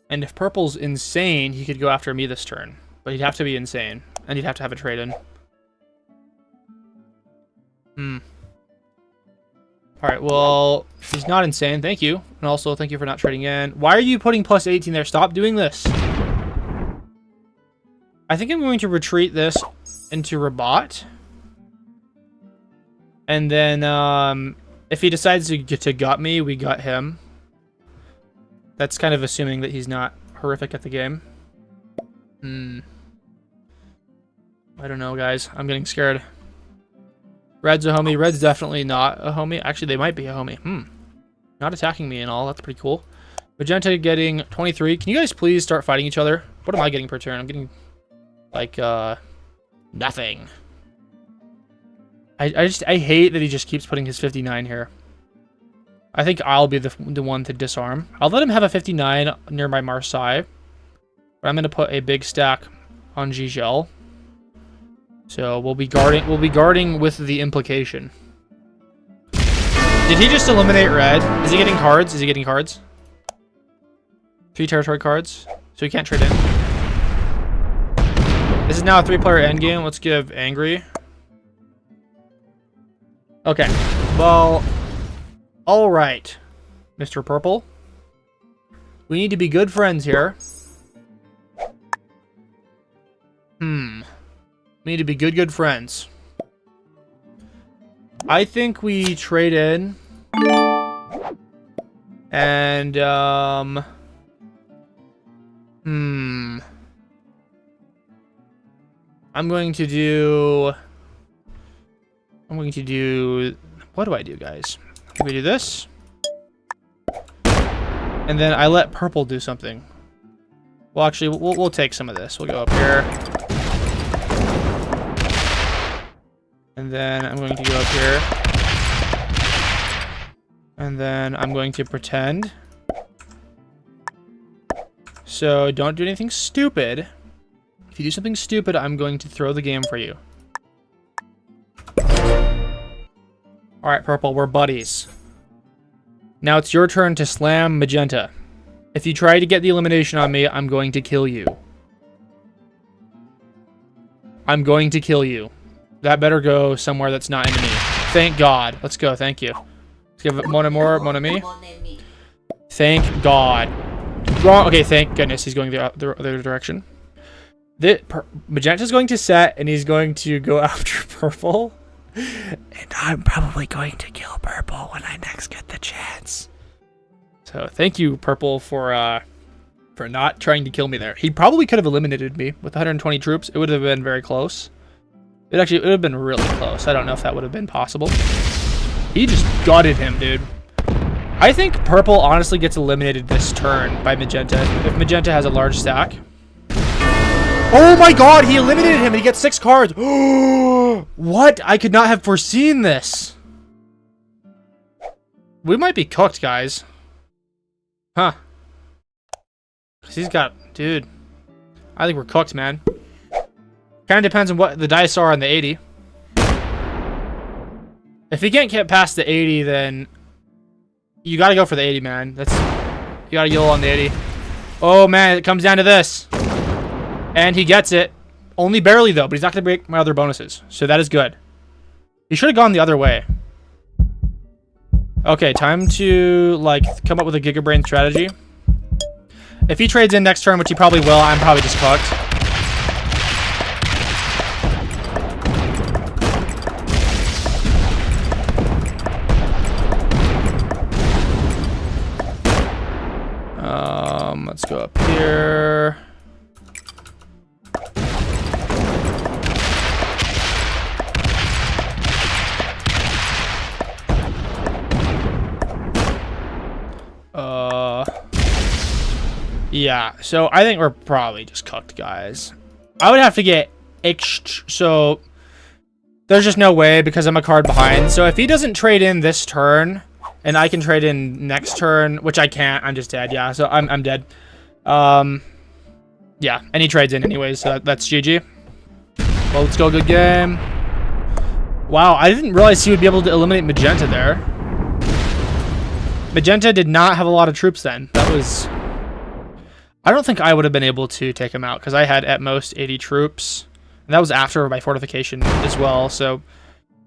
And if purple's insane, he could go after me this turn. But he'd have to be insane. And he'd have to have a trade-in. Alright, well, he's not insane. Thank you. And also, thank you for not trading in. Why are you putting plus 18 there? Stop doing this. I think I'm going to retreat this into Rabat. And then, if he decides to gut me, we gut him. That's kind of assuming that he's not horrific at the game. I don't know, guys. I'm getting scared. Red's a homie. Red's definitely not a homie. Actually, they might be a homie. Not attacking me and all. That's pretty cool. Magenta getting 23. Can you guys please start fighting each other? What am I getting per turn? I'm getting, like, nothing. I hate that he just keeps putting his 59 here. I think I'll be the one to disarm. I'll let him have a 59 near my Marseille. But I'm going to put a big stack on Gigel. So we'll be guarding with the implication. Did he just eliminate red? Is he getting cards? Is he getting cards? 3 territory cards. So he can't trade in. This is now a 3-player endgame. Let's give Angry. Okay. Well, all right, Mr. Purple. We need to be good friends here. We need to be good friends. I think we trade in. And, I'm going to do... What do I do, guys? We do this. And then I let purple do something. Well, actually, we'll take some of this. We'll go up here. And then I'm going to go up here. And then I'm going to pretend. So don't do anything stupid. If you do something stupid, I'm going to throw the game for you. Alright, Purple, we're buddies. Now it's your turn to slam Magenta. If you try to get the elimination on me, I'm going to kill you. I'm going to kill you. That better go somewhere that's not into me. Thank God. Let's go, thank you. Let's give it mon amour, mon ami. Thank God. Wrong. Okay, thank goodness he's going the other direction. Magenta's going to set, and he's going to go after Purple. And I'm probably going to kill Purple when I next get the chance. So thank you, Purple, for not trying to kill me there. He probably could have eliminated me with 120 troops. It would have been very close. It would have been really close. I don't know if that would have been possible. He just gutted him, dude. I think Purple honestly gets eliminated this turn by Magenta. If Magenta has a large stack. Oh my God, he eliminated him and he gets 6 cards. What? I could not have foreseen this. We might be cooked, guys. Huh. Cause he's got, dude. I think we're cooked, man. Kind of depends on what the dice are on the 80. If he can't get past the 80, then you gotta go for the 80, man. You gotta yell on the 80. Oh man, it comes down to this. And he gets it. Only barely, though, but he's not going to break my other bonuses. So that is good. He should have gone the other way. Okay, time to, like, come up with a Gigabrain strategy. If he trades in next turn, which he probably will, I'm probably just cooked. Let's go up here. Yeah, so I think we're probably just cooked, guys. I would have to get so there's just no way because I'm a card behind. So if he doesn't trade in this turn and I can trade in next turn, which I can't, I'm just dead. Yeah, so I'm dead. Yeah, and he trades in anyways, so that's GG. Well, let's go, good game. Wow, I didn't realize he would be able to eliminate Magenta there. Magenta did not have a lot of troops then. That was... I don't think I would have been able to take him out because I had at most 80 troops. And that was after my fortification as well, so...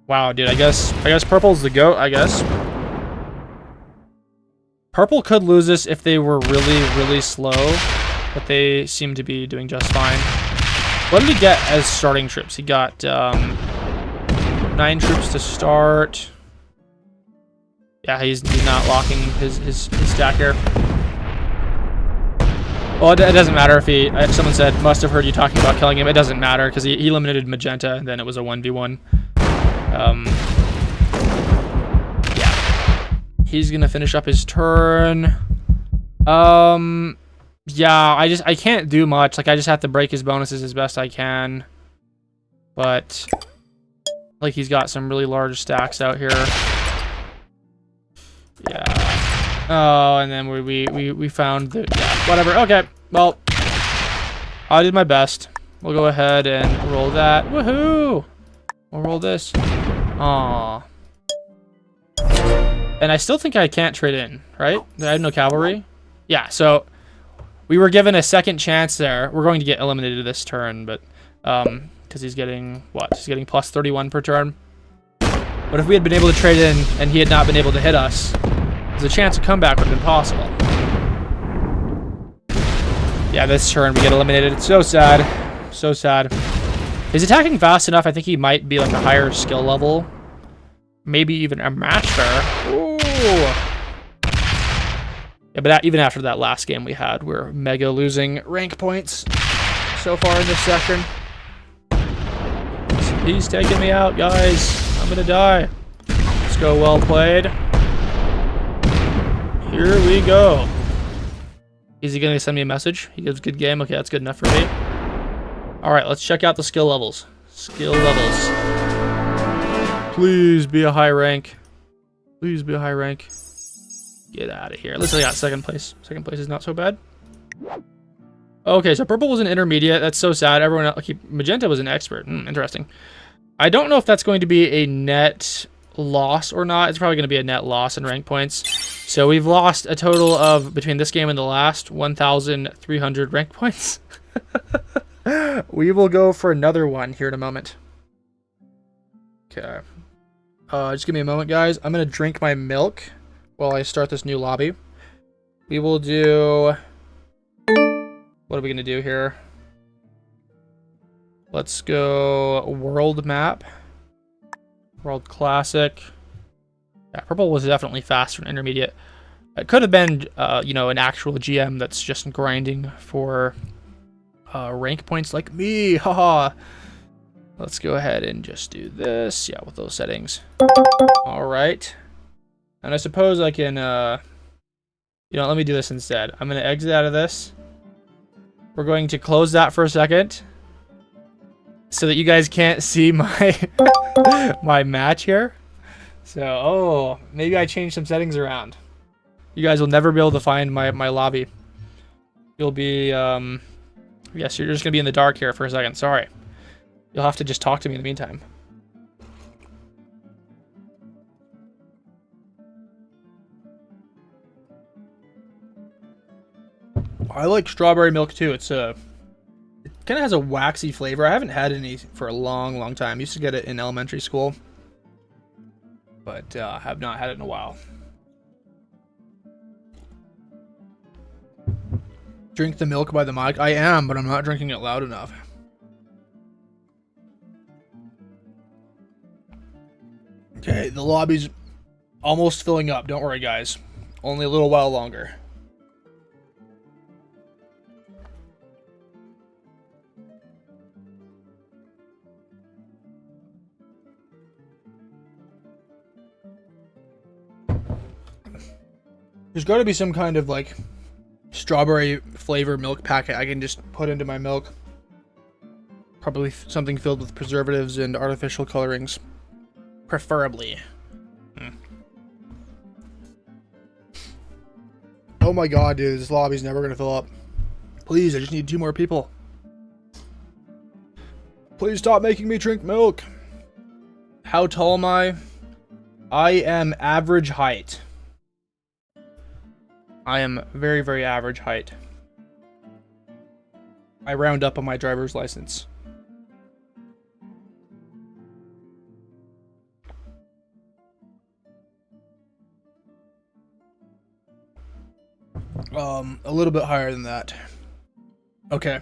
Wow, dude, I guess Purple's the GOAT, I guess. Purple could lose this if they were really, really slow, but they seem to be doing just fine. What did he get as starting troops? He got 9 troops to start. Yeah, he's not locking his stack here. Well, it doesn't matter if he... someone said, must have heard you talking about killing him. It doesn't matter, because he eliminated Magenta, and then it was a 1v1. Yeah. He's going to finish up his turn. Yeah, I can't do much. Like, I just have to break his bonuses as best I can. But, like, he's got some really large stacks out here. Yeah. Oh, and then we found the... Yeah, whatever. Okay. Well, I did my best. We'll go ahead and roll that. Woohoo! We'll roll this. Aww. And I still think I can't trade in, right? I have no cavalry. Yeah, so we were given a second chance there. We're going to get eliminated this turn, but because he's getting what? He's getting plus 31 per turn. But if we had been able to trade in and he had not been able to hit us, there's a chance a comeback would have been possible. Yeah, this turn we get eliminated. It's so sad. So sad. He's attacking fast enough. I think he might be like a higher skill level. Maybe even a master. Ooh. Yeah, but even after that last game we had, we're mega losing rank points so far in this session. He's taking me out, guys. I'm gonna die. Let's go, well played. Here we go. Is he gonna send me a message? He gives good game. Okay, that's good enough for me. All right, let's check out the skill levels. Skill levels. Please be a high rank. Please be a high rank. Get out of here. At least I got second place. Second place is not so bad. Okay, so purple was an intermediate. That's so sad. Everyone else, magenta was an expert. Interesting. I don't know if that's going to be a net loss or not. It's probably going to be a net loss in rank points. So we've lost a total of, between this game and the last, 1,300 rank points. We will go for another one here in a moment. Okay. Just give me a moment, guys. I'm going to drink my milk while I start this new lobby. We will do... What are we going to do here? Let's go world map. World classic. Yeah, purple was definitely faster than intermediate. It could have been, you know, an actual GM that's just grinding for rank points like me. Haha. Let's go ahead and just do this. Yeah, with those settings. All right. And I suppose I can, you know, let me do this instead. I'm going to exit out of this. We're going to close that for a second so that you guys can't see my my match here. So, oh, maybe I changed some settings around. You guys will never be able to find my lobby. You'll be, yes, you're just going to be in the dark here for a second. Sorry. You'll have to just talk to me in the meantime. I like strawberry milk too. It's it kind of has a waxy flavor. I haven't had any for a long time. Used to get it in elementary school, but have not had it in a while. Drink the milk by the mic. I am, but I'm not drinking it loud enough. Okay, the lobby's almost filling up. Don't worry, guys. Only a little while longer. There's got to be some kind of like strawberry flavor milk packet I can just put into my milk. Probably something filled with preservatives and artificial colorings. Preferably. Oh my god, dude, this lobby's never gonna fill up. Please, I just need 2 more people. Please stop making me drink milk. How tall am I? I am average height. I am very average height. I round up on my driver's license. A little bit higher than that. Okay.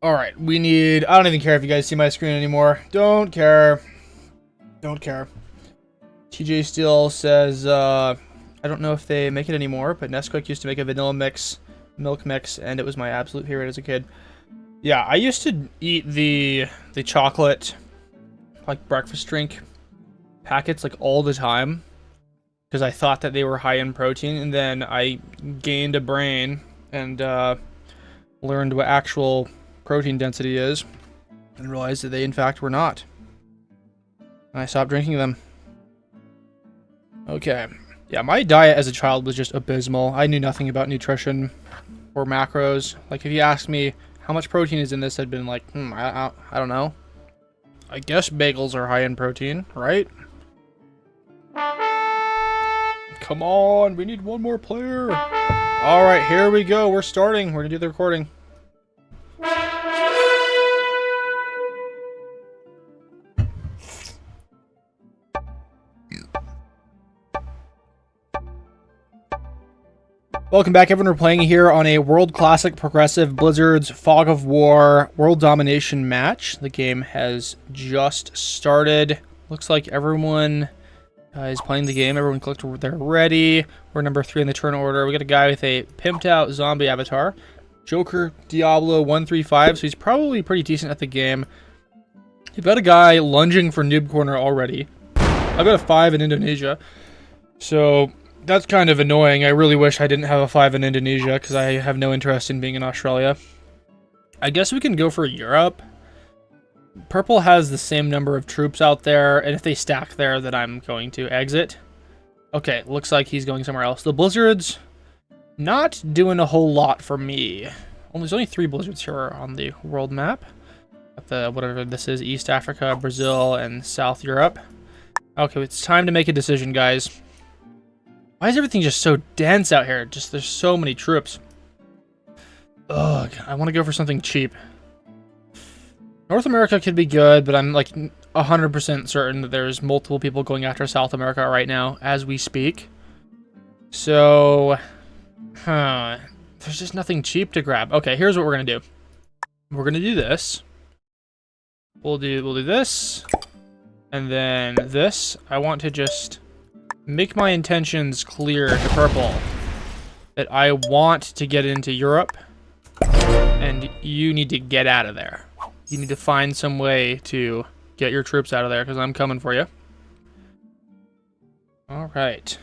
Alright, we need... I don't even care if you guys see my screen anymore. Don't care. Don't care. TJ Steele says, I don't know if they make it anymore, but Nesquik used to make a vanilla mix, milk mix, and it was my absolute favorite as a kid. Yeah, I used to eat the chocolate, like, breakfast drink packets, like, all the time, because I thought that they were high in protein, and then I gained a brain and learned what actual protein density is, and realized that they, in fact, were not. And I stopped drinking them. Okay. Yeah, my diet as a child was just abysmal. I knew nothing about nutrition or macros. Like, if you asked me how much protein is in this, I'd been like, I don't know. I guess bagels are high in protein, right? Come on, we need one more player. All right, here we go. We're starting. We're gonna do the recording. Welcome back, everyone. We're playing here on a World Classic Progressive Blizzard's Fog of War World Domination match. The game has just started. Looks like everyone is playing the game. Everyone clicked they're ready. We're number 3 in the turn order. We got a guy with a pimped out zombie avatar. Joker Diablo 135, so he's probably pretty decent at the game. You've got a guy lunging for noob corner already. I've got a 5 in Indonesia. So that's kind of annoying. I really wish I didn't have a 5 in Indonesia because I have no interest in being in Australia. I guess we can go for Europe. Purple has the same number of troops out there, and if they stack there, then I'm going to exit. Okay, looks like he's going somewhere else. The blizzards, not doing a whole lot for me. There's only 3 blizzards here on the world map. At the whatever this is, East Africa, Brazil, and South Europe. Okay, it's time to make a decision, guys. Why is everything just so dense out here? Just there's so many troops. Ugh, I want to go for something cheap. North America could be good, but I'm like 100% certain that there's multiple people going after South America right now as we speak. So, there's just nothing cheap to grab. Okay, here's what we're gonna do. We're gonna do this. We'll do this, and then this. I want to just make my intentions clear to Purple that I want to get into Europe, and you need to get out of there. You need to find some way to get your troops out of there, because I'm coming for you. All right.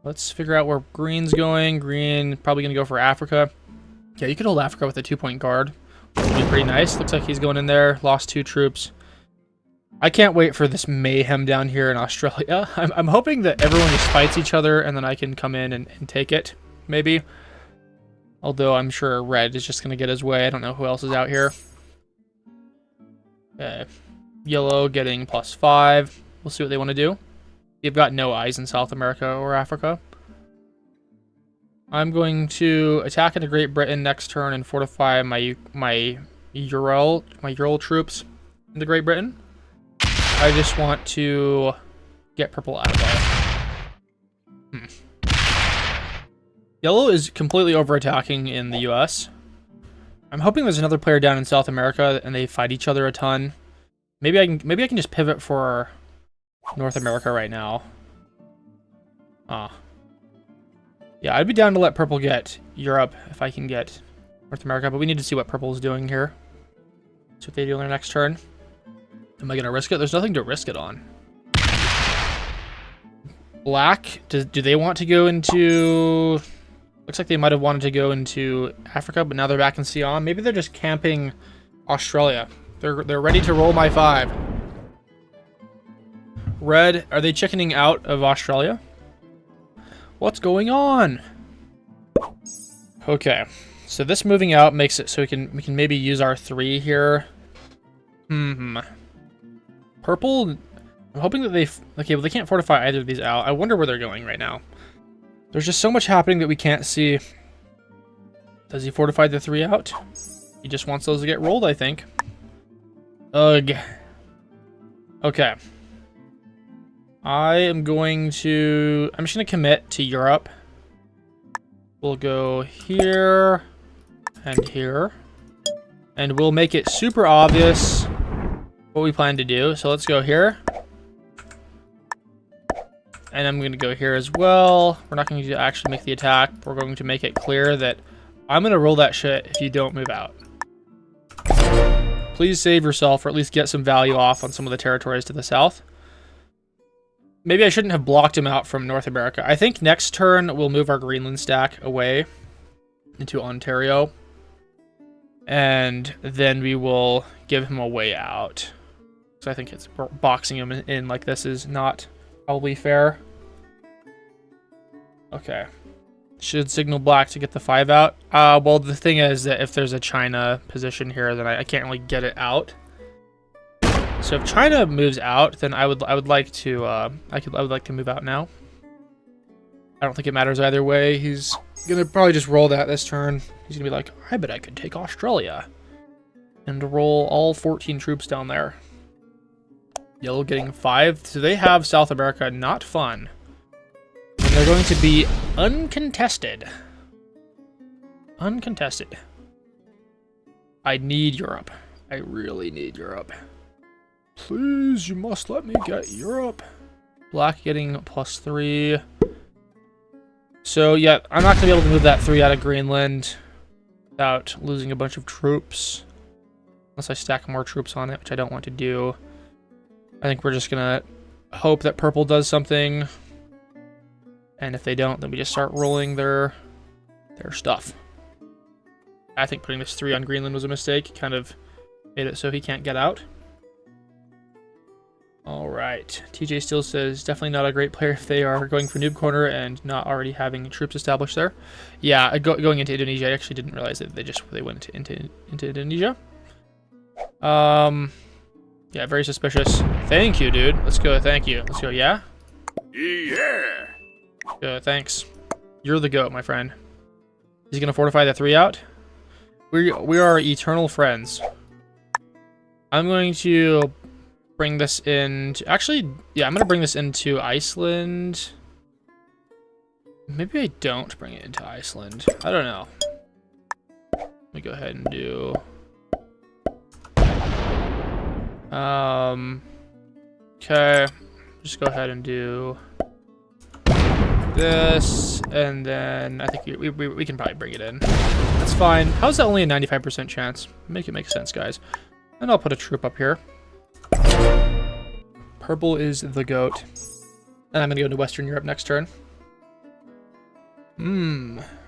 Let's figure out where green's going. Green, probably going to go for Africa. Yeah, you could hold Africa with a 2-point guard. Which would be pretty nice. Looks like he's going in there. Lost 2 troops. I can't wait for this mayhem down here in Australia. I'm hoping that everyone just fights each other, and then I can come in and take it, maybe. Although I'm sure red is just going to get his way. I don't know who else is out here. Yellow getting +5. We'll see what they want to do. They've got no eyes in South America or Africa. I'm going to attack into Great Britain next turn and fortify my Ural troops into Great Britain. I just want to get Purple out of there. Yellow is completely over-attacking in the US. I'm hoping there's another player down in South America and they fight each other a ton. Maybe I can just pivot for North America right now. Yeah, I'd be down to let Purple get Europe if I can get North America, but we need to see what Purple's doing here. See what they do on their next turn. Am I going to risk it? There's nothing to risk it on. Black, do they want to go into... Looks like they might have wanted to go into Africa, but now they're back in Siam. Maybe they're just camping Australia. They're ready to roll my 5. Red, are they chickening out of Australia? What's going on? Okay, so this moving out makes it so we can maybe use our 3 here. Purple, I'm hoping that okay, well they can't fortify either of these out. I wonder where they're going right now. There's just so much happening that we can't see. Does he fortify the 3 out? He just wants those to get rolled, I think. Ugh. Okay. I'm just going to commit to Europe. We'll go here and here. And we'll make it super obvious what we plan to do. So let's go here. And I'm going to go here as well. We're not going to actually make the attack. We're going to make it clear that I'm going to roll that shit if you don't move out. Please save yourself, or at least get some value off on some of the territories to the south. Maybe I shouldn't have blocked him out from North America. I think next turn we'll move our Greenland stack away into Ontario. And then we will give him a way out. So I think it's boxing him in like this is not probably fair. Okay. Should signal black to get the 5 out. Well, the thing is that if there's a China position here, then I can't really get it out. So if China moves out, then I would like to I would like to move out now. I don't think it matters either way. He's gonna probably just roll that this turn. He's gonna be like, I bet I could take Australia, and roll all 14 troops down there. Yellow getting 5. So they have South America. Not fun. And they're going to be uncontested. Uncontested. I need Europe. I really need Europe. Please, you must let me get Europe. Black getting +3. So, yeah, I'm not going to be able to move that 3 out of Greenland without losing a bunch of troops. Unless I stack more troops on it, which I don't want to do. I think we're just going to hope that purple does something. And if they don't, then we just start rolling their stuff. I think putting this 3 on Greenland was a mistake. Kind of Made it so he can't get out. All right. TJ still says definitely not a great player if they are going for noob corner and not already having troops established there. Yeah, going into Indonesia, I actually didn't realize that they went into Indonesia. Yeah, very suspicious. Thank you, dude. Let's go. Thank you. Let's go. Yeah. Yeah. Thanks. You're the goat, my friend. He's gonna fortify the 3 out. We are eternal friends. I'm going to bring this in. Actually, yeah, I'm gonna bring this into Iceland. Maybe I don't bring it into Iceland. I don't know. Let me go ahead and do. Okay. Just go ahead and do this, and then I think we can probably bring it in. That's fine. How's that only a 95% chance? Make it make sense, guys. And I'll put a troop up here. Purple is the goat. And I'm gonna go into Western Europe next turn.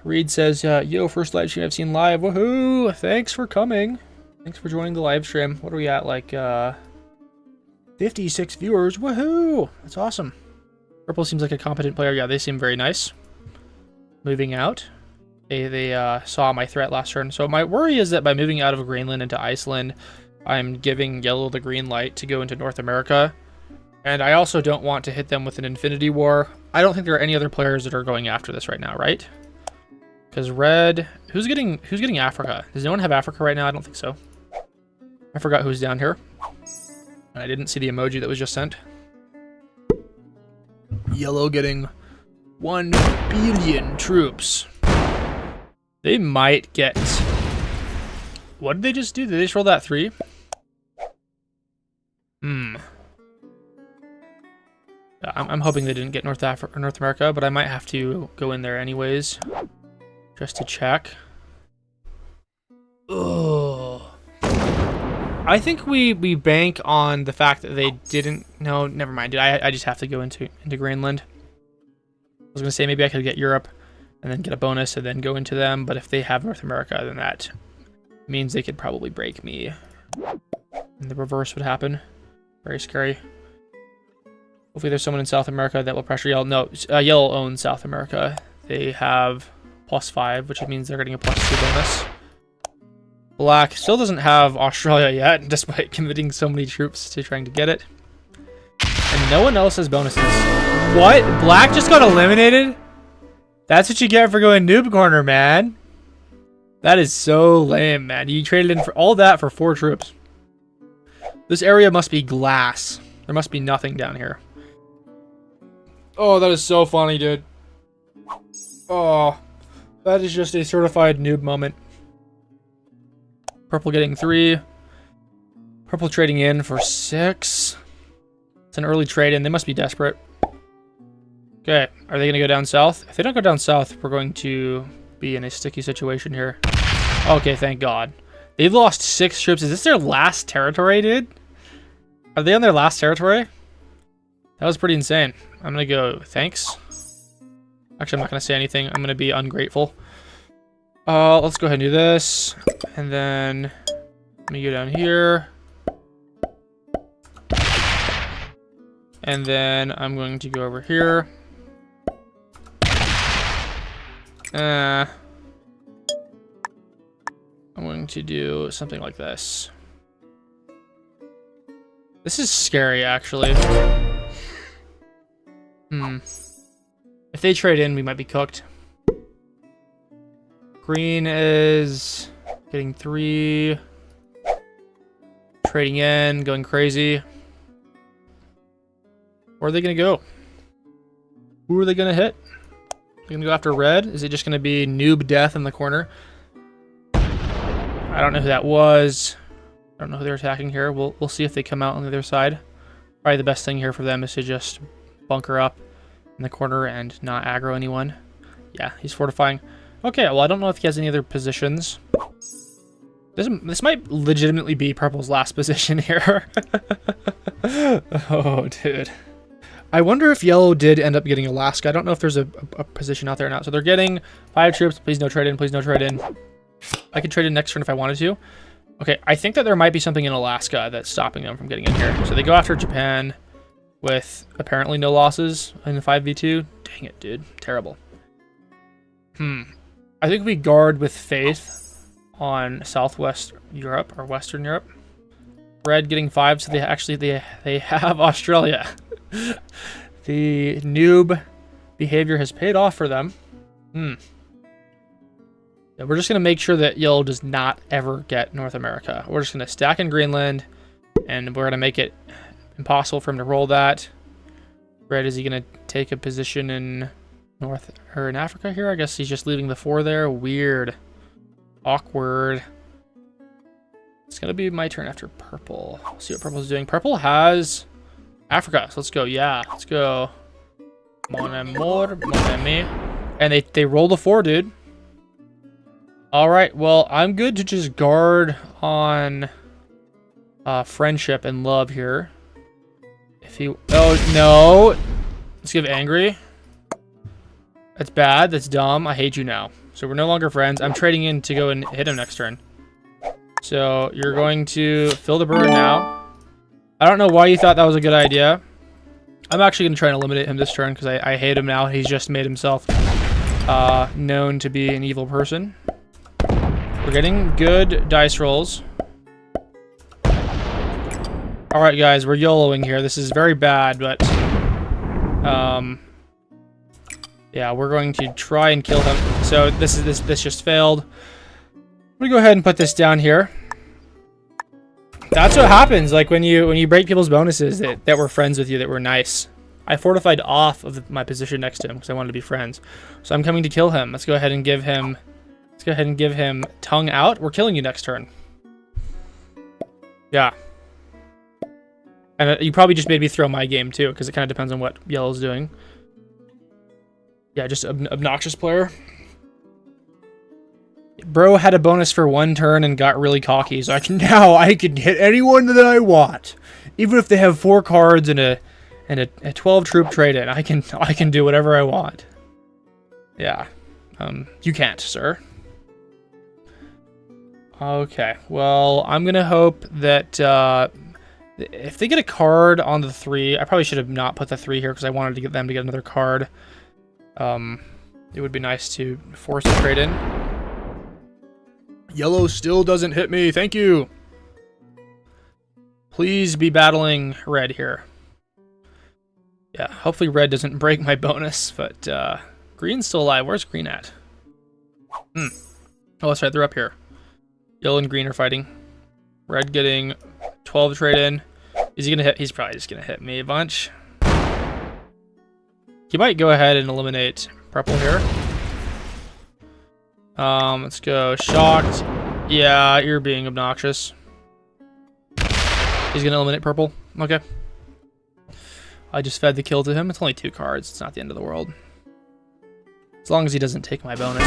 Reed says, yo, first live stream I've seen live. Woohoo! Thanks for coming. Thanks for joining the live stream. What are we at? Like 56 viewers. Woohoo! That's awesome. Purple seems like a competent player. Yeah, they seem very nice. Moving out. They saw my threat last turn. So my worry is that by moving out of Greenland into Iceland, I'm giving yellow the green light to go into North America. And I also don't want to hit them with an Infinity War. I don't think there are any other players that are going after this right now, right? Because red... Who's getting Africa? Does anyone have Africa right now? I don't think so. I forgot who's down here. I didn't see the emoji that was just sent. Yellow getting 1 billion troops. They might get... What did they just do? Did they just roll that 3? I'm hoping they didn't get North America, but I might have to go in there anyways, just to check. Ugh. I think we bank on the fact that they didn't. No, never mind, dude. I just have to go into Greenland. I was gonna say maybe I could get Europe, and then get a bonus, and then go into them. But if they have North America, then that means they could probably break me, and the reverse would happen. Very scary. Hopefully there's someone in South America that will pressure Yellow. No, Yellow owns South America. They have +5, which means they're getting a +2 bonus. Black still doesn't have Australia yet, despite committing so many troops to trying to get it. And no one else has bonuses. What? Black just got eliminated? That's what you get for going noob corner, man. That is so lame, man. You traded in for all that for 4 troops. This area must be glass. There must be nothing down here. Oh, that is so funny, dude. Oh, that is just a certified noob moment. Purple getting 3. Purple trading in for 6. It's an early trade in. They must be desperate. Okay, are they going to go down south? If they don't go down south, we're going to be in a sticky situation here. Okay, thank God. They've lost 6 troops. Is this their last territory, dude? Are they on their last territory? That was pretty insane. I'm going to go, thanks. Actually, I'm not going to say anything. I'm going to be ungrateful. Let's go ahead and do this. And then let me go down here. And then I'm going to go over here. I'm going to do something like this. This is scary, actually. If they trade in, we might be cooked. Green is getting 3. Trading in, going crazy. Where are they going to go? Who are they going to hit? They're going to go after red? Is it just going to be noob death in the corner? I don't know who that was. I don't know who they're attacking here. We'll see if they come out on the other side. Probably the best thing here for them is to just bunker up in the corner and not aggro anyone. Yeah, he's fortifying. Okay, well, I don't know if he has any other positions. This might legitimately be Purple's last position here. Oh, dude. I wonder if Yellow did end up getting Alaska. I don't know if there's a position out there or not. So they're getting 5 troops. Please no trade in. Please no trade in. I could trade in next turn if I wanted to. Okay, I think that there might be something in Alaska that's stopping them from getting in here. So they go after Japan with apparently no losses in the 5v2. Dang it, dude. Terrible. I think we guard with faith on Southwest Europe or Western Europe. Red getting 5, so they have Australia. The noob behavior has paid off for them. Yeah, we're just going to make sure that yellow does not ever get North America. We're just going to stack in Greenland, and we're going to make it impossible for him to roll that. Red, is he going to take a position in in Africa here? I guess he's just leaving the 4 there. Weird. Awkward. It's going to be my turn after purple. Let's see what purple's doing. Purple has Africa, so let's go. Yeah, let's go. Mon amour, mon ami. And they rolled a 4, dude. All right, well, I'm good to just guard on friendship and love here. If he... Oh, no. Let's give angry. That's bad. That's dumb. I hate you now. So we're no longer friends. I'm trading in to go and hit him next turn. So you're going to fill the burn now. I don't know why you thought that was a good idea. I'm actually going to try and eliminate him this turn because I hate him now. He's just made himself known to be an evil person. We're getting good dice rolls. Alright, guys, we're YOLOing here. This is very bad, but... yeah, we're going to try and kill him. So this just failed. I'm gonna go ahead and put this down here. That's what happens, like when you break people's bonuses that were friends with you, that were nice. I fortified off of my position next to him because I wanted to be friends. So I'm coming to kill him. Let's go ahead and give him... Let's go ahead and give him tongue out. We're killing you next turn. Yeah. And you probably just made me throw my game too, because it kind of depends on what yellow's doing. Yeah, just an obnoxious player. Bro had a bonus for 1 turn and got really cocky, so I can hit anyone that I want, even if they have 4 cards and a 12 troop trade in. I can do whatever I want. Yeah. You can't, sir. Okay, well, I'm gonna hope that if they get a card on the 3, I probably should have not put the 3 here because I wanted to get them to get another card. It would be nice to force a trade in. Yellow still doesn't hit me, thank you. Please be battling red here. Yeah, hopefully red doesn't break my bonus, but green's still alive. Where's green at? Oh, that's right, they're up here. Yellow and green are fighting. Red getting 12 trade in. Is he gonna hit? He's probably just gonna hit me a bunch. He might go ahead and eliminate purple here. Let's go. Shocked. Yeah, you're being obnoxious. He's gonna eliminate purple. Okay. I just fed the kill to him. It's only 2 cards. It's not the end of the world. As long as he doesn't take my bonus.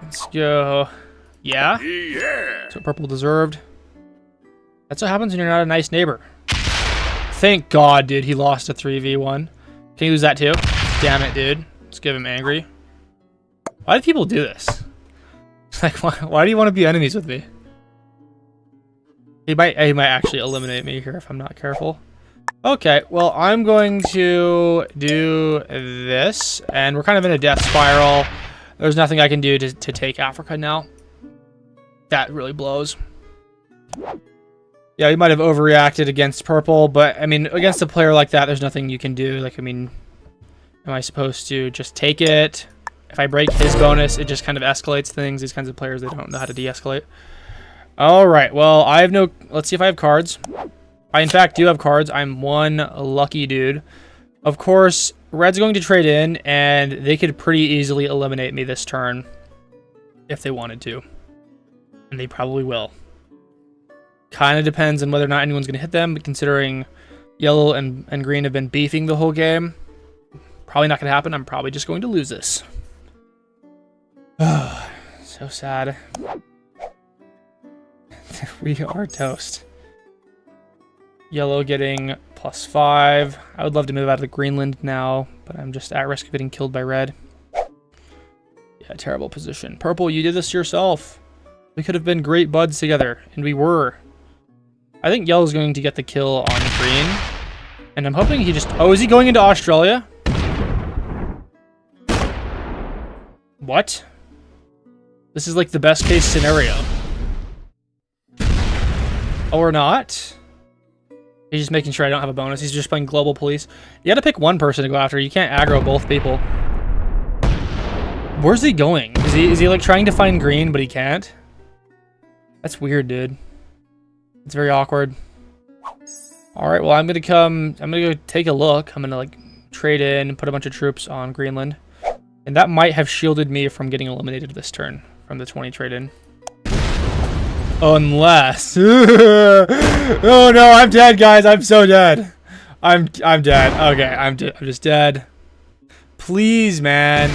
Let's go. Yeah? Yeah. That's what purple deserved. That's what happens when you're not a nice neighbor. Thank God, dude, he lost a 3v1. Can you lose that too? Damn it, dude. Let's give him angry. Why do people do this? Like, why do you want to be enemies with me? He might actually eliminate me here if I'm not careful. Okay, well, I'm going to do this, and we're kind of in a death spiral. There's nothing I can do to take Africa now. That really blows. Yeah, you might have overreacted against purple, but, I mean, against a player like that, there's nothing you can do. Like, I mean, am I supposed to just take it? If I break his bonus, it just kind of escalates things. These kinds of players, they don't know how to de-escalate. All right, well, I have no... Let's see if I have cards. I, in fact, do have cards. I'm one lucky dude. Of course, red's going to trade in, and they could pretty easily eliminate me this turn if they wanted to. And they probably will. Kind of depends on whether or not anyone's going to hit them, but considering yellow and green have been beefing the whole game, probably not going to happen. I'm probably just going to lose this. So sad. We are toast. Yellow getting +5. I would love to move out of Greenland now, but I'm just at risk of getting killed by red. Yeah, terrible position. Purple, you did this to yourself. We could have been great buds together, and we were. I think Yellow's going to get the kill on green. And I'm hoping he just... Oh, is he going into Australia? What? This is like the best case scenario. Oh, or not? He's just making sure I don't have a bonus. He's just playing global police. You gotta pick one person to go after. You can't aggro both people. Where's he going? Is he like trying to find green, but he can't? That's weird, dude. It's very awkward. Alright, well, I'm gonna go take a look. I'm gonna like trade in and put a bunch of troops on Greenland. And that might have shielded me from getting eliminated this turn from the 20 trade in. Unless oh no, I'm dead, guys. I'm so dead. I'm dead. Okay, I'm just dead. Please, man.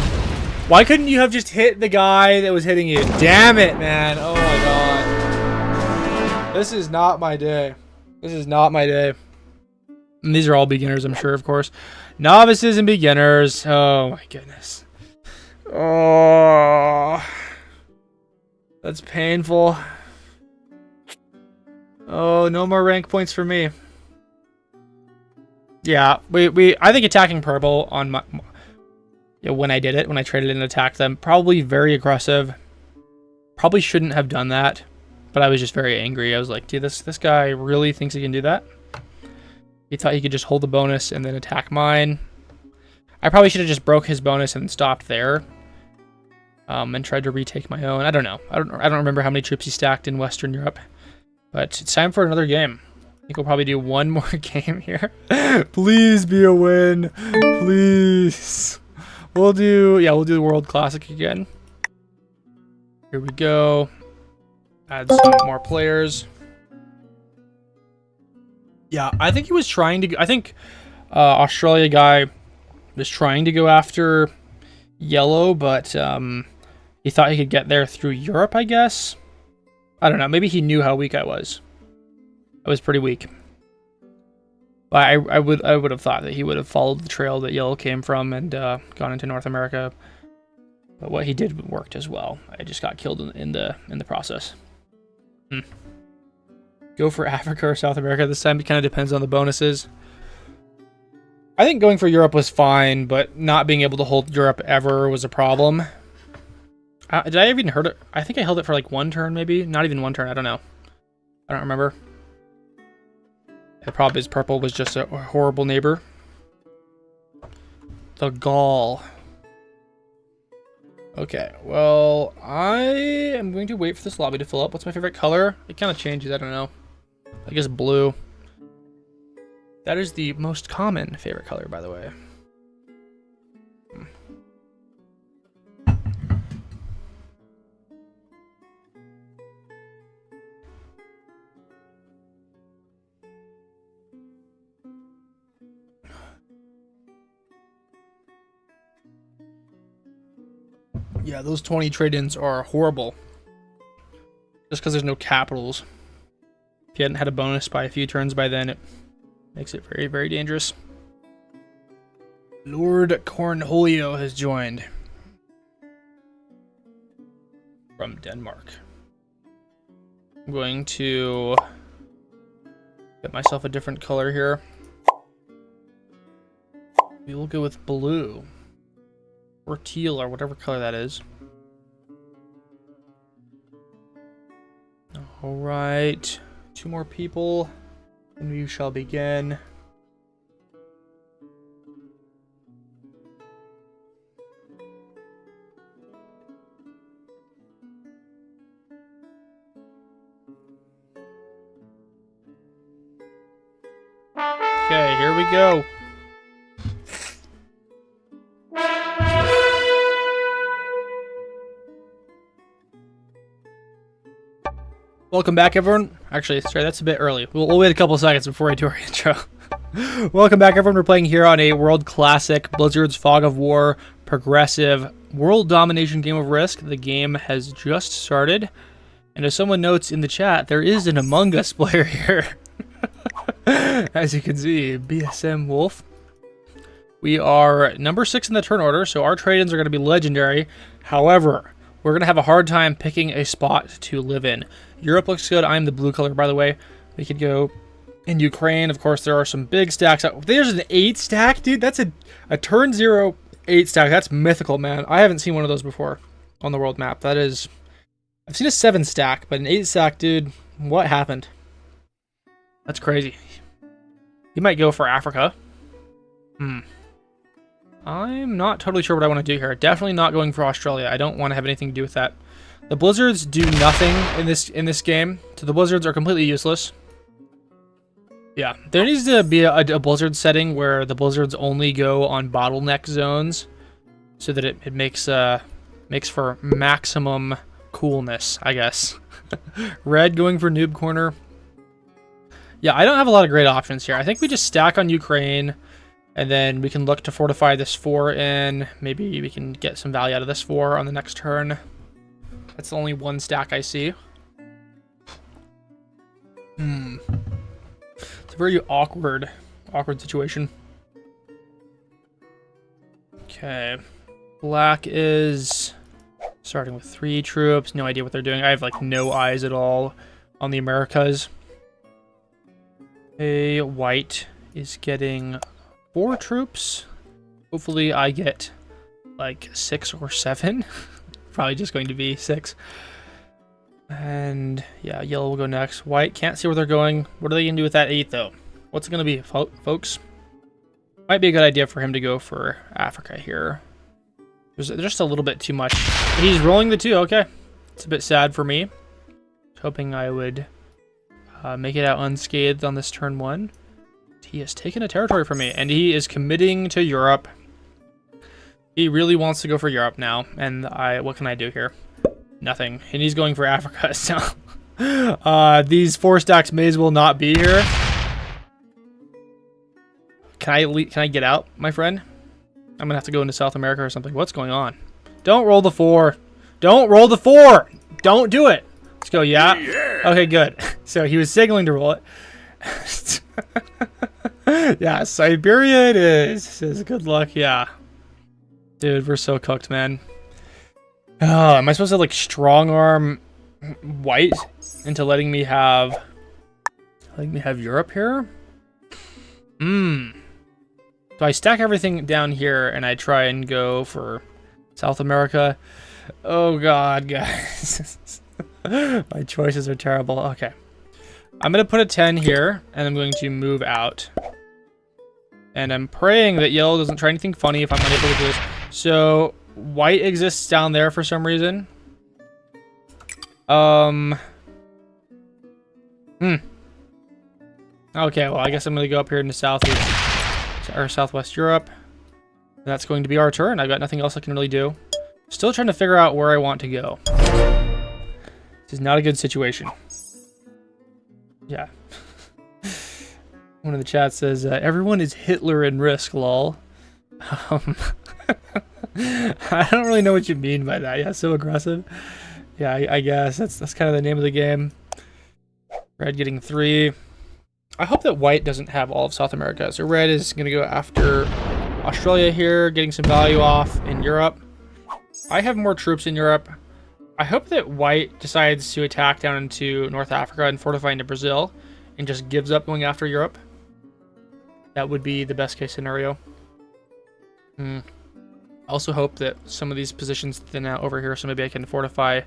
Why couldn't you have just hit the guy that was hitting you? Damn it, man. Oh my god. This is not my day. This is not my day. And these are all beginners, I'm sure, of course. Novices and beginners. Oh my goodness. Oh. That's painful. Oh, no more rank points for me. Yeah, I think attacking purple on my... Yeah, when I did it, when I traded in and attacked them, probably very aggressive. Probably shouldn't have done that, but I was just very angry. I was like, dude, this guy really thinks he can do that? He thought he could just hold the bonus and then attack mine. I probably should have just broke his bonus and stopped there. And tried to retake my own. I don't know. I don't remember how many troops he stacked in Western Europe. But it's time for another game. I think we'll probably do one more game here. Please be a win. Please. We'll do the World Classic again. Here we go. Add some more players. Yeah, I think he was trying to... I think Australia guy was trying to go after Yellow, but he thought he could get there through Europe, I guess. I don't know. Maybe he knew how weak I was. I was pretty weak. But I would have thought that he would have followed the trail that Yellow came from and gone into North America. But what he did worked as well. I just got killed in the process. Go for Africa or South America this time. It kind of depends on the bonuses. I think going for Europe was fine, but not being able to hold Europe ever was a problem. Did I even hurt it? I think I held it for like one turn, maybe? Not even one turn, I don't know. I don't remember. The problem is purple was just a horrible neighbor. The Gaul. Okay, well, I am going to wait for this lobby to fill up. What's my favorite color? It kind of changes, I don't know. I guess blue. That is the most common favorite color, by the way. Yeah, those 20 trade-ins are horrible. Just because there's no capitals. If you hadn't had a bonus by a few turns by then, it makes it very, very dangerous. Lord Cornholio has joined. From Denmark. I'm going to get myself a different color here. We will go with blue. Or teal, or whatever color that is. Alright. 2 more people. And we shall begin. Okay, here we go. Welcome back, everyone. Actually, sorry, that's a bit early. We'll wait a couple seconds before I do our intro. Welcome back, everyone. We're playing here on a World Classic, Blizzard's Fog of War, progressive world domination game of Risk. The game has just started. And as someone notes in the chat, there is an Among Us player here. As you can see, BSM Wolf. We are number 6 in the turn order, so our trade-ins are going to be legendary. However, we're going to have a hard time picking a spot to live in. Europe looks good. I'm the blue color, by the way. We could go in Ukraine. Of course, there are some big stacks. There's an 8 stack, dude. That's a turn 0 8 stack. That's mythical, man. I haven't seen one of those before on the world map. That is... I've seen a 7 stack, but an 8 stack, dude. What happened? That's crazy. You might go for Africa. I'm not totally sure what I want to do here. Definitely not going for Australia. I don't want to have anything to do with that. The blizzards do nothing in this game. So the blizzards are completely useless. Yeah, there needs to be a blizzard setting where the blizzards only go on bottleneck zones, so that it makes for maximum coolness, I guess. Red going for noob corner. Yeah, I don't have a lot of great options here. I think we just stack on Ukraine, and then we can look to fortify this 4 in. Maybe we can get some value out of this 4 on the next turn. That's the only 1 stack I see. It's a very awkward situation. Okay. Black is starting with 3 troops. No idea what they're doing. I have like no eyes at all on the Americas. A white is getting 4 troops. Hopefully I get like 6 or 7. Probably just going to be 6. And yeah, yellow will go next. White, can't see where they're going. What are they going to do with that 8 though? What's it going to be, folks? Might be a good idea for him to go for Africa here. There's just a little bit too much. He's rolling the 2, okay. It's a bit sad for me. Hoping I would make it out unscathed on this turn 1. He has taken a territory from me, and he is committing to Europe. He really wants to go for Europe now, and what can I do here? Nothing. And he's going for Africa, so these 4 stacks may as well not be here. Can I get out, my friend? I'm gonna have to go into South America or something. What's going on? Don't roll the 4. Don't roll the 4. Don't do it. Let's go. Yeah. Okay, good. So he was signaling to roll it. Yeah, Siberia it is. Says good luck. Yeah. Dude, we're so cooked, man. Oh, am I supposed to like strong arm white into letting me have Europe here? So I stack everything down here and I try and go for South America. Oh god, guys. My choices are terrible. Okay. I'm going to put a 10 here and I'm going to move out. And I'm praying that yellow doesn't try anything funny if I'm unable to do this. So white exists down there for some reason. Okay, well, I guess I'm going to go up here into Southwest Europe. That's going to be our turn. I've got nothing else I can really do. Still trying to figure out where I want to go. This is not a good situation. Yeah. One of the chats says, everyone is Hitler in Risk, lol. I don't really know what you mean by that. Yeah, so aggressive. Yeah, I guess that's kind of the name of the game. Red getting 3. I hope that white doesn't have all of South America. So red is going to go after Australia here, getting some value off in Europe. I have more troops in Europe. I hope that white decides to attack down into North Africa and fortify into Brazil and just gives up going after Europe. That would be the best case scenario. I also hope that some of these positions thin out over here, so maybe I can fortify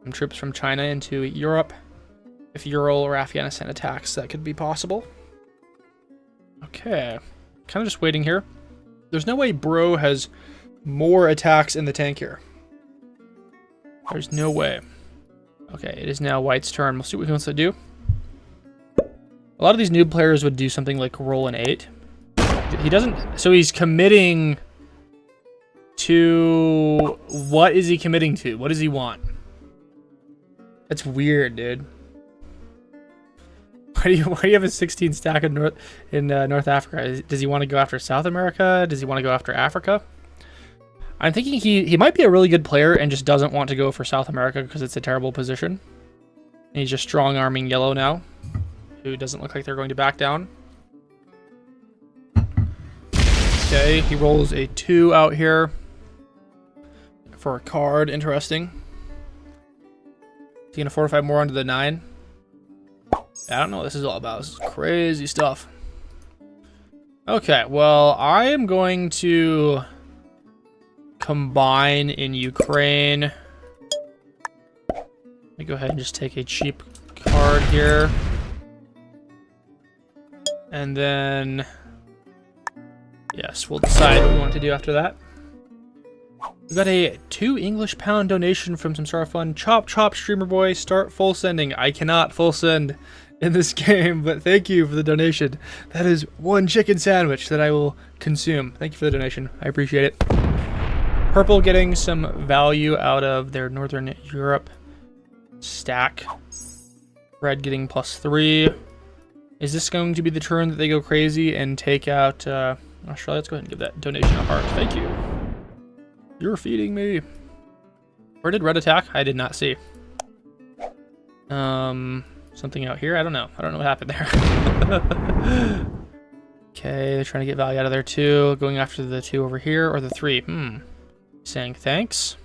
some troops from China into Europe. If Ural or Afghanistan attacks, that could be possible. Okay. Kind of just waiting here. There's no way Bro has more attacks in the tank here. There's no way. Okay, it is now white's turn. We'll see what he wants to do. A lot of these noob players would do something like roll an 8. He doesn't... So he's committing to... What is he committing to? What does he want? That's weird, dude. Why do you have a 16 stack in North Africa? Does he want to go after South America? Does he want to go after Africa? I'm thinking he might be a really good player and just doesn't want to go for South America because it's a terrible position. And he's just strong arming yellow now, who doesn't look like they're going to back down. Okay, he rolls a 2 out here. for a card. Interesting. Is he gonna fortify more onto the 9? I don't know what this is all about. This is crazy stuff. Okay, well, I am going to combine in Ukraine. Let me go ahead and just take a cheap card here. And then, yes, we'll decide what we want to do after that. We got a £2 donation from some sort of fun. Chop chop streamer boy, start full sending. I cannot full send in this game, but thank you for the donation. That is 1 chicken sandwich that I will consume. Thank you for the donation. I appreciate it. Purple getting some value out of their Northern Europe stack. Red getting +3. Is this going to be the turn that they go crazy and take out Australia? Let's go ahead and give that donation a heart. Thank you. You're feeding me. Where did red attack? I did not see. Something out here? I don't know. I don't know what happened there. Okay, they're trying to get value out of there too. Going after the 2 over here or the 3. Saying thanks.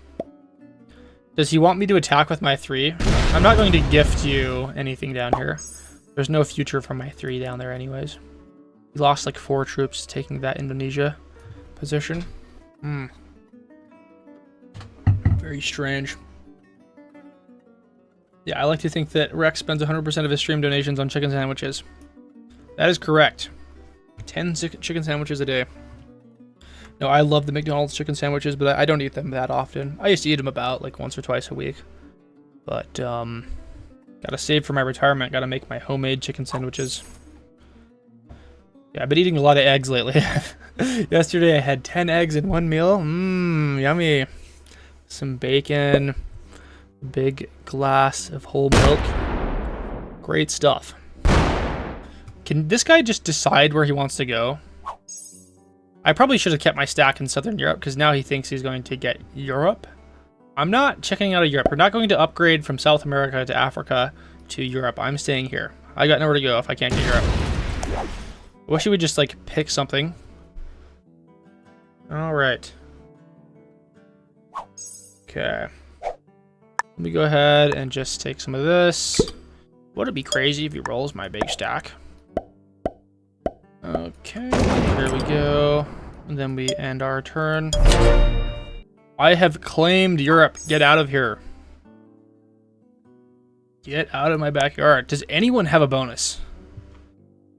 Does he want me to attack with my 3? I'm not going to gift you anything down here. There's no future for my 3 down there anyways. He lost like 4 troops taking that Indonesia position. Very strange. Yeah, I like to think that Rex spends 100% of his stream donations on chicken sandwiches. That is correct. 10 chicken sandwiches a day. No, I love the McDonald's chicken sandwiches, but I don't eat them that often. I used to eat them about like once or twice a week. But, gotta save for my retirement. Gotta make my homemade chicken sandwiches. Yeah, I've been eating a lot of eggs lately. Yesterday I had 10 eggs in one meal. Yummy. Some bacon. Big glass of whole milk. Great stuff. Can this guy just decide where he wants to go? I probably should have kept my stack in Southern Europe because now he thinks he's going to get Europe. I'm not checking out of Europe. We're not going to upgrade from South America to Africa to Europe. I'm staying here. I got nowhere to go if I can't get Europe. I wish he would just like pick something. All right. Okay. Let me go ahead and just take some of this. Would it be crazy if he rolls my big stack? Okay, there we go. And then we end our turn. I have claimed Europe. Get out of here. Get out of my backyard. Does anyone have a bonus?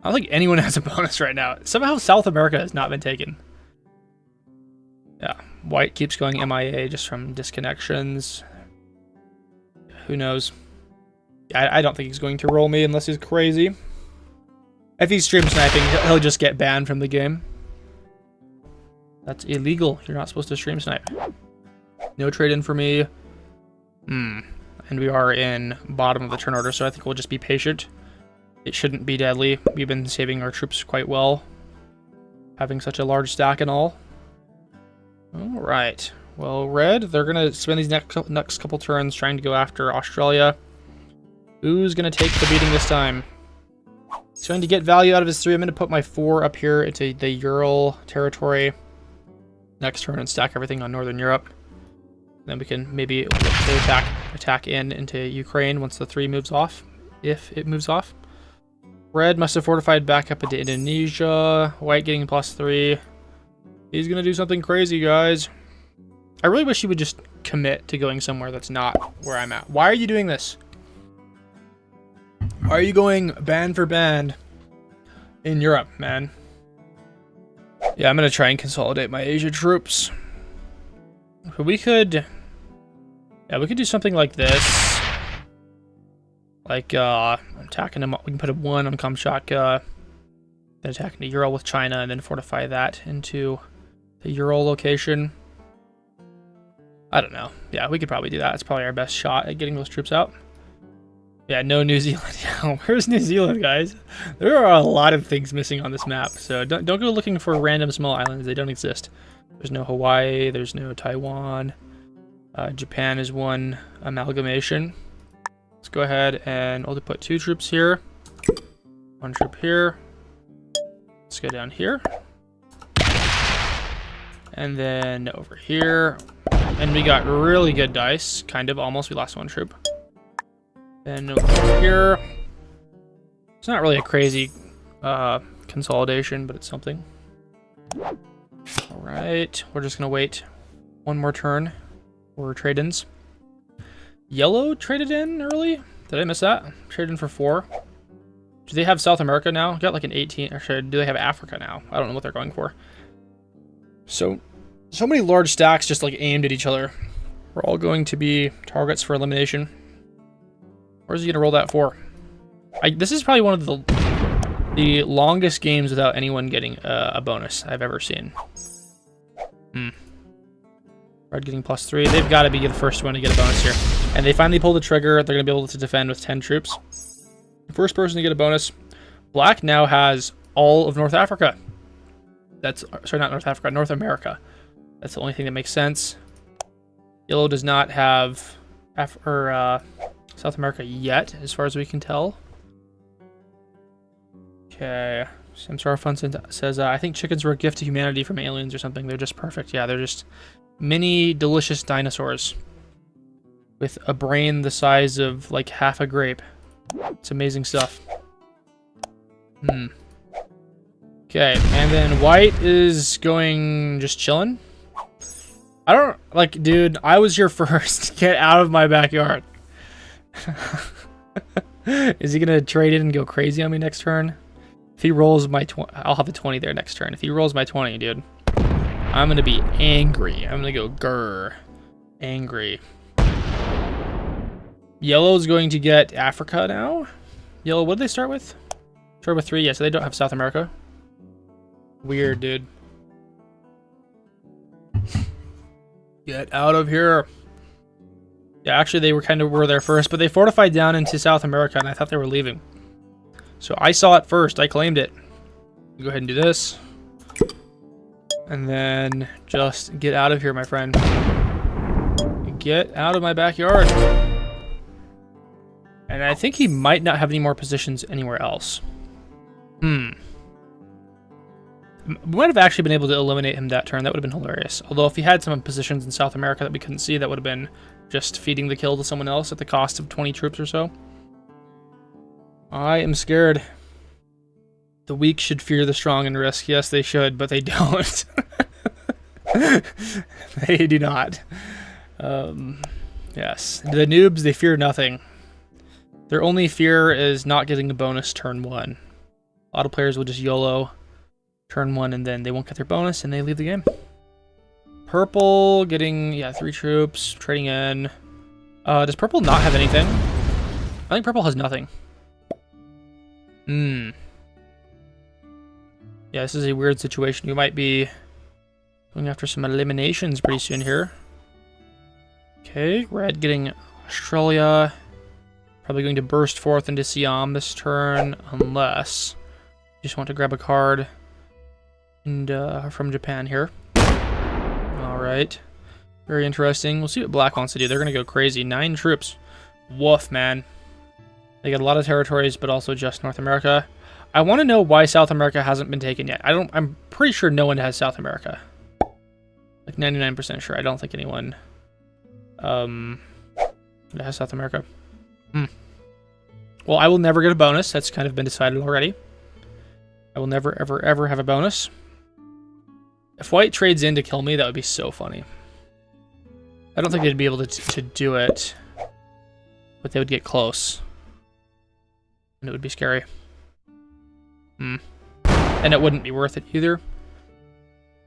I don't think anyone has a bonus right now. Somehow South America has not been taken. Yeah, white keeps going MIA just from disconnections. Who knows? I don't think he's going to roll me unless he's crazy. If he's stream sniping, he'll just get banned from the game. That's illegal. You're not supposed to stream snipe. No trade in for me. And we are in bottom of the turn order, so I think we'll just be patient. It shouldn't be deadly. We've been saving our troops quite well. Having such a large stack and all. Alright. Well, red, they're going to spend these next couple turns trying to go after Australia. Who's going to take the beating this time? He's going to get value out of his 3. I'm going to put my 4 up here into the Ural territory. Next turn and stack everything on Northern Europe. Then we can maybe look to attack into Ukraine once the 3 moves off. If it moves off. Red must have fortified back up into Indonesia. White getting +3. He's going to do something crazy, guys. I really wish he would just commit to going somewhere that's not where I'm at. Why are you doing this? Why are you going band for band in Europe, man? Yeah, I'm going to try and consolidate my Asia troops. We could... Yeah, we could do something like this. Like, attacking them. We can put a 1 on Kamchatka. Then attacking the Ural with China, and then fortify that into the Ural location. I don't know. Yeah, we could probably do that. It's probably our best shot at getting those troops out. Yeah, no New Zealand. Where's New Zealand, guys? There are a lot of things missing on this map, so don't go looking for random small islands. They don't exist. There's no Hawaii. There's no Taiwan. Japan is one amalgamation. Let's go ahead and we'll put 2 troops here. 1 troop here. Let's go down here. And then over here. And we got really good dice. Kind of, almost. We lost 1 troop. Then over here. It's not really a crazy consolidation, but it's something. Alright, we're just going to wait 1 more turn for trade-ins. Yellow traded in early? Did I miss that? Traded in for 4. Do they have South America now? Got like an 18. Or do they have Africa now? I don't know what they're going for. So many large stacks just like aimed at each other. We're all going to be targets for elimination. Where's he going to roll that for? This is probably one of the longest games without anyone getting a bonus I've ever seen. Red getting +3. They've got to be the first one to get a bonus here. And they finally pull the trigger. They're going to be able to defend with 10 troops. First person to get a bonus. Black now has all of North Africa. Sorry, not North Africa, North America. That's the only thing that makes sense. Yellow does not have South America yet, as far as we can tell. Okay. Samsara Fun says, I think chickens were a gift to humanity from aliens or something. They're just perfect. Yeah, they're just mini delicious dinosaurs with a brain the size of like half a grape. It's amazing stuff. Okay, and then white is going just chilling. I don't like, dude, I was here first. Get out of my backyard. Is he gonna trade it and go crazy on me next turn? If he rolls my 20, I'll have a 20 there next turn. If he rolls my 20, dude, I'm gonna be angry. I'm gonna go grr. Angry. Yellow's going to get Africa now. Yellow, what did they start with? Start with 3, yeah, so they don't have South America. Weird, dude. Get out of here. Yeah, actually they were there first, but they fortified down into South America, and I thought they were leaving. So I saw it first. I claimed it. Go ahead and do this. And then just get out of here, my friend. Get out of my backyard. And I think he might not have any more positions anywhere else. We might have actually been able to eliminate him that turn. That would have been hilarious. Although if he had some positions in South America that we couldn't see, that would have been just feeding the kill to someone else at the cost of 20 troops or so. I am scared. The weak should fear the strong and risk. Yes, they should, but they don't. They do not. Yes. The noobs, they fear nothing. Their only fear is not getting a bonus turn 1. A lot of players will just YOLO turn 1 and then they won't get their bonus and they leave the game. Purple getting, yeah, 3 troops, trading in. Does purple not have anything? I think purple has nothing. Yeah, this is a weird situation. We might be going after some eliminations pretty soon here. Okay, red getting Australia. Probably going to burst forth into Siam this turn, unless you just want to grab a card and from Japan here. All right, very interesting. We'll see what black wants to do. They're going to go crazy. 9 troops. Woof, man. They got a lot of territories, but also just North America. I want to know why South America hasn't been taken yet. I'm pretty sure no one has South America. Like 99% sure. I don't think anyone has South America. Well, I will never get a bonus. That's kind of been decided already. I will never, ever, ever have a bonus. If white trades in to kill me, that would be so funny. I don't think they'd be able to do it, but they would get close. And it would be scary. And it wouldn't be worth it either.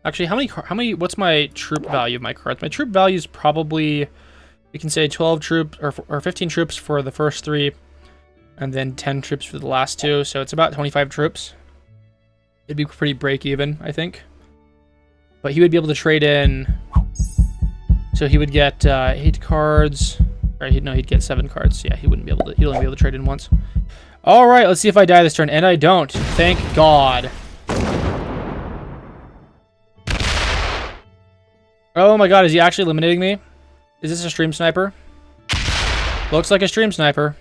Actually, how many, what's my troop value of my cards? My troop value is probably, we can say 12 troops, or 15 troops for the first 3, and then 10 troops for the last 2, so it's about 25 troops. It'd be pretty break even, I think. But he would be able to trade in, so he would get 8 cards, or he'd get 7 cards. Yeah, he'd only be able to trade in once. All right, let's see if I die this turn, and I don't. Thank God. Oh my God, is he actually eliminating me? Is this a stream sniper? Looks like a stream sniper.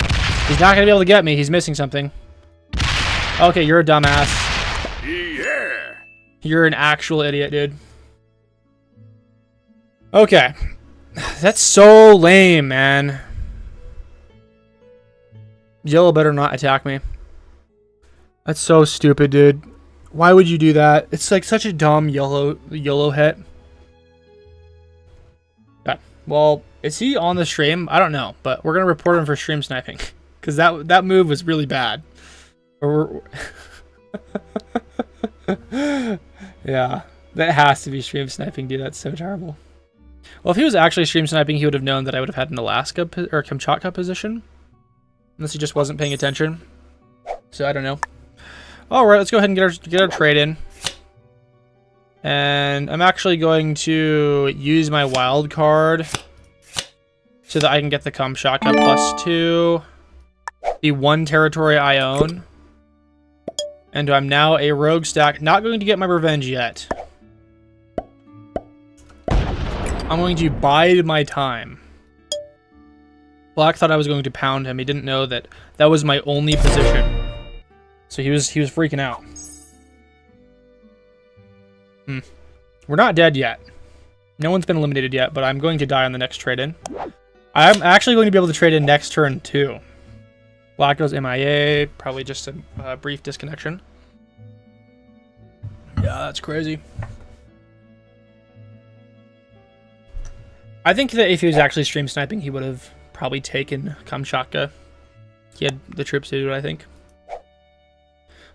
He's not gonna be able to get me. He's missing something. Okay, you're a dumbass. Yeah. You're an actual idiot, dude. Okay. That's so lame, man. Yellow better not attack me. That's so stupid, dude. Why would you do that? It's like such a dumb yellow hit. Okay. Well, is he on the stream? I don't know, but we're gonna report him for stream sniping because that move was really bad. Yeah, that has to be stream sniping, dude. That's so terrible. Well, if he was actually stream sniping, he would have known that I would have had an Alaska or Kamchatka position, unless he just wasn't paying attention. So I don't know. All right, let's go ahead and get our trade in. And I'm actually going to use my wild card so that I can get the Kamchatka +2, the 1 territory I own. And I'm now a rogue stack. Not going to get my revenge yet. I'm going to bide my time. Black thought I was going to pound him. He didn't know that that was my only position. So he was freaking out. We're not dead yet. No one's been eliminated yet, but I'm going to die on the next trade-in. I'm actually going to be able to trade in next turn too. Black goes MIA, probably just a brief disconnection. Yeah, that's crazy. I think that if he was actually stream sniping, he would have probably taken Kamchatka. He had the troops to do it, I think.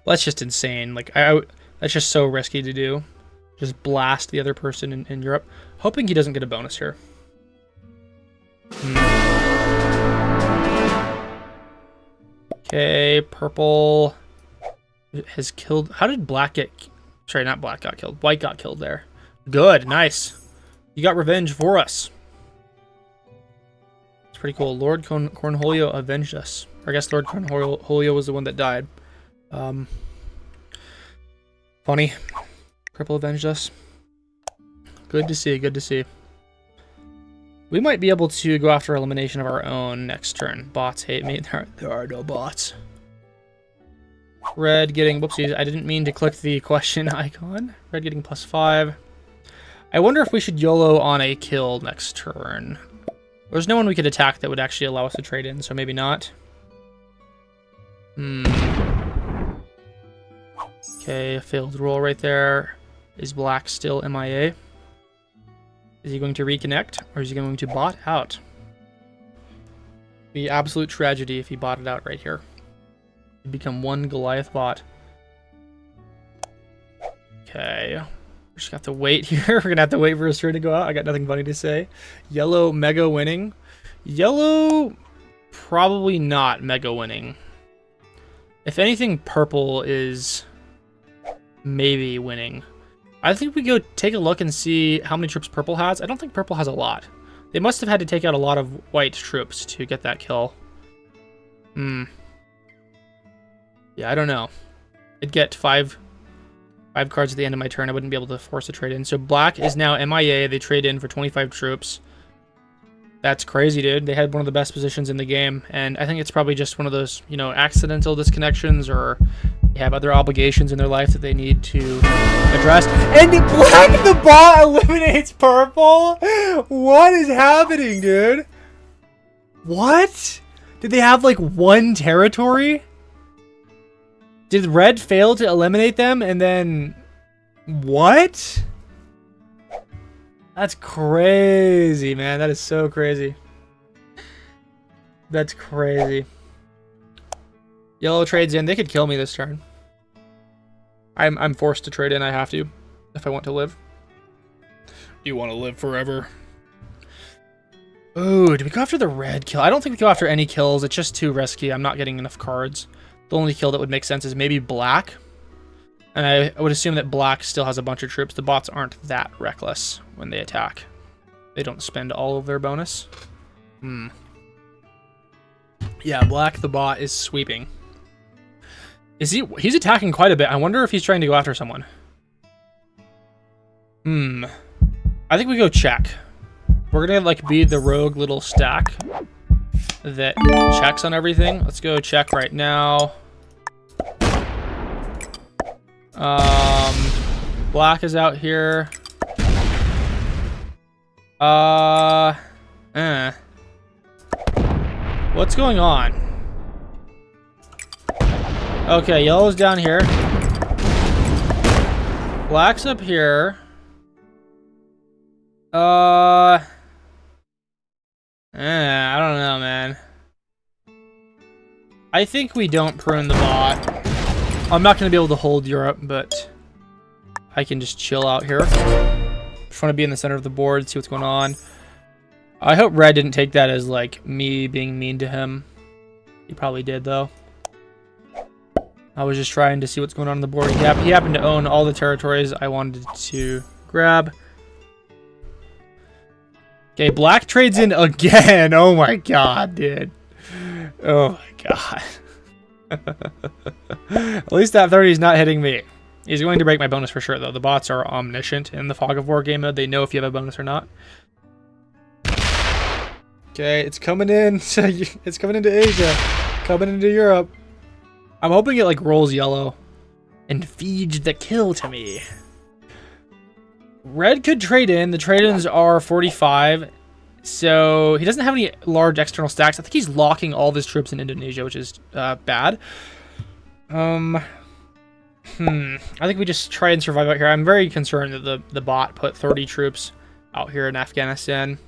Well, that's just insane. Like, that's just so risky to do. Just blast the other person in Europe. Hoping he doesn't get a bonus here. Okay, purple has killed... How did black get... Sorry, not black got killed. White got killed there. Good, nice. You got revenge for us. It's pretty cool. Lord Cornholio avenged us. Or I guess Lord Cornholio was the one that died. Funny. Purple avenged us. Good to see, good to see. We might be able to go after elimination of our own next turn. Bots hate me. There are no bots. Red getting... Whoopsies, I didn't mean to click the question icon. Red getting +5. I wonder if we should YOLO on a kill next turn. There's no one we could attack that would actually allow us to trade in, so maybe not. Okay, a failed roll right there. Is black still MIA? Is he going to reconnect, or is he going to bot out? The absolute tragedy if he botted out right here. He'd become one Goliath bot. Okay. We just have to wait here. We're going to have to wait for his turn to go out. I got nothing funny to say. Yellow mega winning. Yellow probably not mega winning. If anything, purple is maybe winning. I think we go take a look and see how many troops purple has. I don't think purple has a lot. They must have had to take out a lot of white troops to get that kill. Yeah, I don't know. I'd get five cards at the end of my turn. I wouldn't be able to force a trade in. So black is now MIA. They trade in for 25 troops. That's crazy, dude. They had one of the best positions in the game. And I think it's probably just one of those, you know, accidental disconnections, or they have other obligations in their life that they need to address. And black the bot eliminates purple? What is happening, dude? What? Did they have like one territory? Did red fail to eliminate them and then... What? That's crazy, man. That is so crazy. That's crazy. Yellow trades in. They could kill me this turn. I'm forced to trade in. I have to, if I want to live. You want to live forever. Ooh, do we go after the red kill? I don't think we go after any kills. It's just too risky. I'm not getting enough cards. The only kill that would make sense is maybe black. And I would assume that black still has a bunch of troops. The bots aren't that reckless when they attack. They don't spend all of their bonus. Yeah, black the bot is sweeping. He's attacking quite a bit. I wonder if he's trying to go after someone. I think we go check. We're gonna like be the rogue little stack that checks on everything. Let's go check right now. Black is out here. What's going on? Okay, yellow's down here. Black's up here. I don't know, man. I think we don't prune the bot. I'm not going to be able to hold Europe, but I can just chill out here. Just want to be in the center of the board, see what's going on. I hope Red didn't take that as, like, me being mean to him. He probably did, though. I was just trying to see what's going on the board. He happened to own all the territories I wanted to grab. Okay, Black trades in again. Oh my god, dude. Oh my god. At least that 30 is not hitting me. He's going to break my bonus for sure, though. The bots are omniscient in the Fog of War game mode. They know if you have a bonus or not. Okay, it's coming in. It's coming into Asia. Coming into Europe. I'm hoping it, like, rolls yellow and feeds the kill to me. Red could trade in. The trade-ins are 45. So he doesn't have any large external stacks. I think he's locking all of his troops in Indonesia, which is bad. I think we just try and survive out here. I'm very concerned that the bot put 30 troops out here in Afghanistan.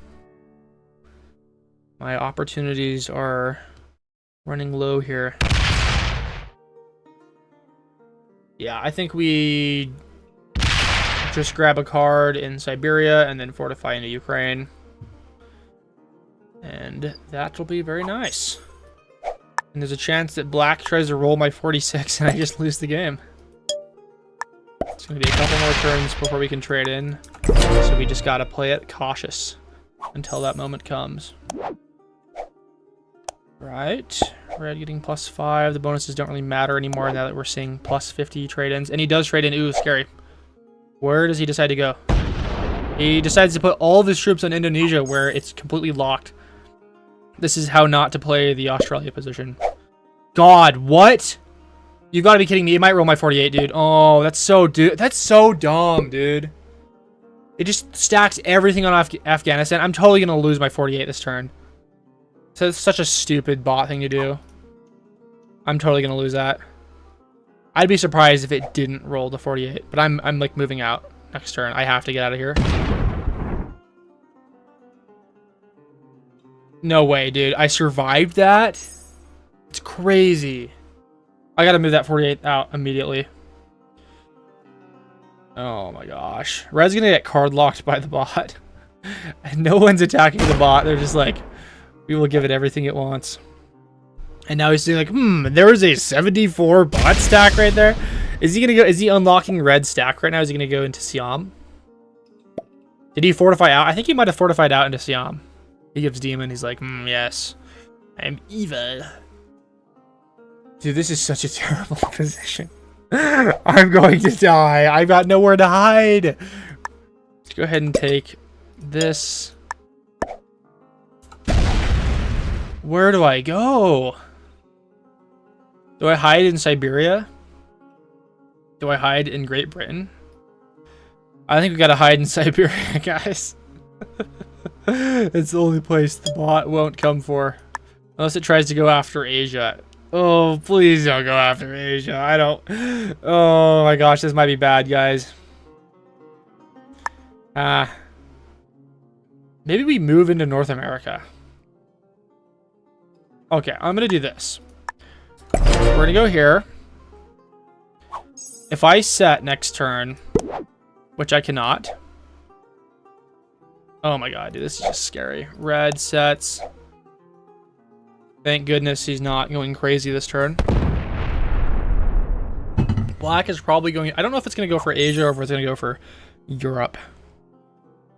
My opportunities are running low here. Yeah, I think we just grab a card in Siberia and then fortify into Ukraine. And that will be very nice. And there's a chance that Black tries to roll my 46 and I just lose the game. It's going to be a couple more turns before we can trade in. So we just got to play it cautious until that moment comes. Right. Red getting +5. The bonuses don't really matter anymore now that we're seeing +50 trade-ins. And he does trade in. Ooh, scary. Where does he decide to go? He decides to put all of his troops on Indonesia where it's completely locked. This is how not to play the Australia position. God, what? You gotta be kidding me. It might roll my 48, dude. Oh, that's so dumb, dude. It just stacks everything on Afghanistan. I'm totally gonna lose my 48 this turn. So it's such a stupid bot thing to do. I'm totally gonna lose that. I'd be surprised if it didn't roll the 48, but I'm like moving out next turn. I have to get out of here. No way, dude. I survived that? It's crazy. I gotta move that 48 out immediately. Oh my gosh. Red's gonna get card locked by the bot. And no one's attacking the bot. They're just like, we will give it everything it wants. And now he's saying like, there was a 74 bot stack right there. Is he gonna go? Is he unlocking red stack right now? Is he gonna go into Siam? Did he fortify out? I think he might have fortified out into Siam. He gives demon. He's like, yes, I'm evil. Dude, this is such a terrible position. I'm going to die. I've got nowhere to hide. Let's go ahead and take this. Where do I go? Do I hide in Siberia? Do I hide in Great Britain? I think we gotta hide in Siberia, guys. It's the only place the bot won't come for. Unless it tries to go after Asia. Oh, please don't go after Asia. I don't... Oh my gosh, this might be bad, guys. Maybe we move into North America. Okay, I'm gonna do this. We're gonna go here. If I set next turn, which I cannot. Oh my god, dude, this is just scary. Red sets. Thank goodness he's not going crazy this turn. Black is probably going... I don't know if it's going to go for Asia or if it's going to go for Europe.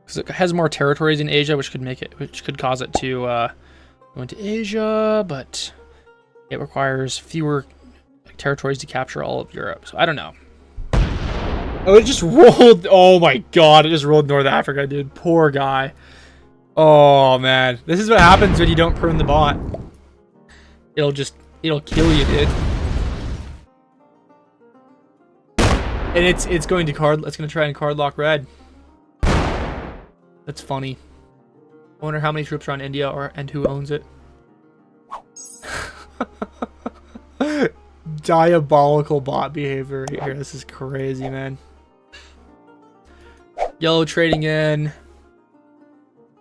Because it has more territories in Asia, which could cause it to go into Asia, but it requires fewer territories to capture all of Europe. So I don't know. Oh, it just rolled... Oh my god, it just rolled North Africa, dude. Poor guy. Oh, man. This is what happens when you don't prune the bot. It'll kill you, dude. And it's going to try and card lock red. That's funny. I wonder how many troops are on India and who owns it. Diabolical bot behavior right here. This is crazy, man. Yellow trading in.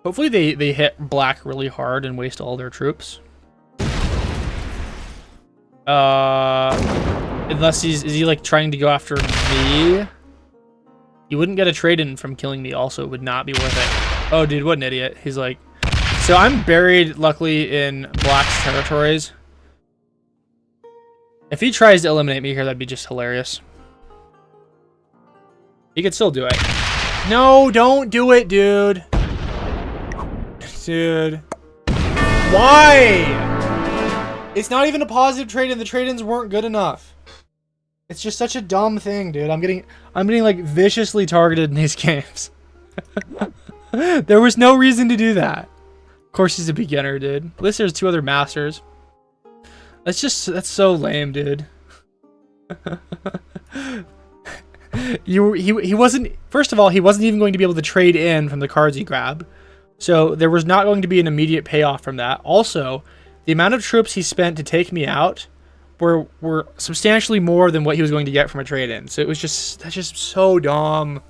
Hopefully they hit black really hard and waste all their troops. Unless is he like trying to go after me? You wouldn't get a trade-in from killing me also. It would not be worth it. Oh, dude, what an idiot. He's like... So I'm buried, luckily, in Black's territories. If he tries to eliminate me here, that'd be just hilarious. He could still do it. No, don't do it, dude. Dude. Why? It's not even a positive trade-in. The trade-ins weren't good enough. It's just such a dumb thing, dude. I'm getting like viciously targeted in these games. There was no reason to do that. Of course he's a beginner, dude. At least there's 2 other masters. That's so lame, dude. He wasn't, first of all, he wasn't even going to be able to trade in from the cards he grabbed. So there was not going to be an immediate payoff from that. Also, the amount of troops he spent to take me out were substantially more than what he was going to get from a trade-in. So it was that's just so dumb.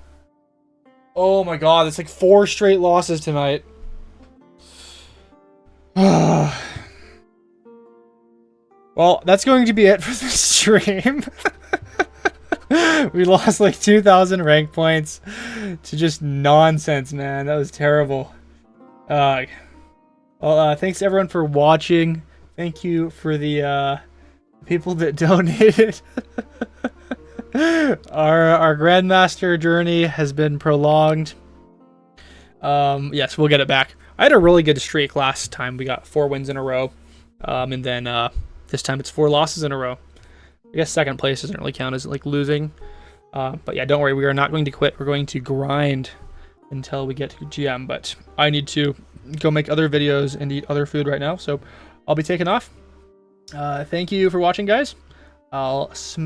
Oh my god, it's like 4 straight losses tonight. Well, that's going to be it for this stream. We lost like 2,000 rank points to just nonsense, man. That was terrible. Well, thanks everyone for watching. Thank you for the people that donated. Our Grandmaster journey has been prolonged. Yes, we'll get it back. I had a really good streak last time. We got 4 wins in a row. And then this time it's 4 losses in a row. I guess second place doesn't really count as like losing. But yeah, don't worry. We are not going to quit. We're going to grind until we get to GM. But I need to go make other videos and eat other food right now. So I'll be taking off. Thank you for watching, guys. I'll smell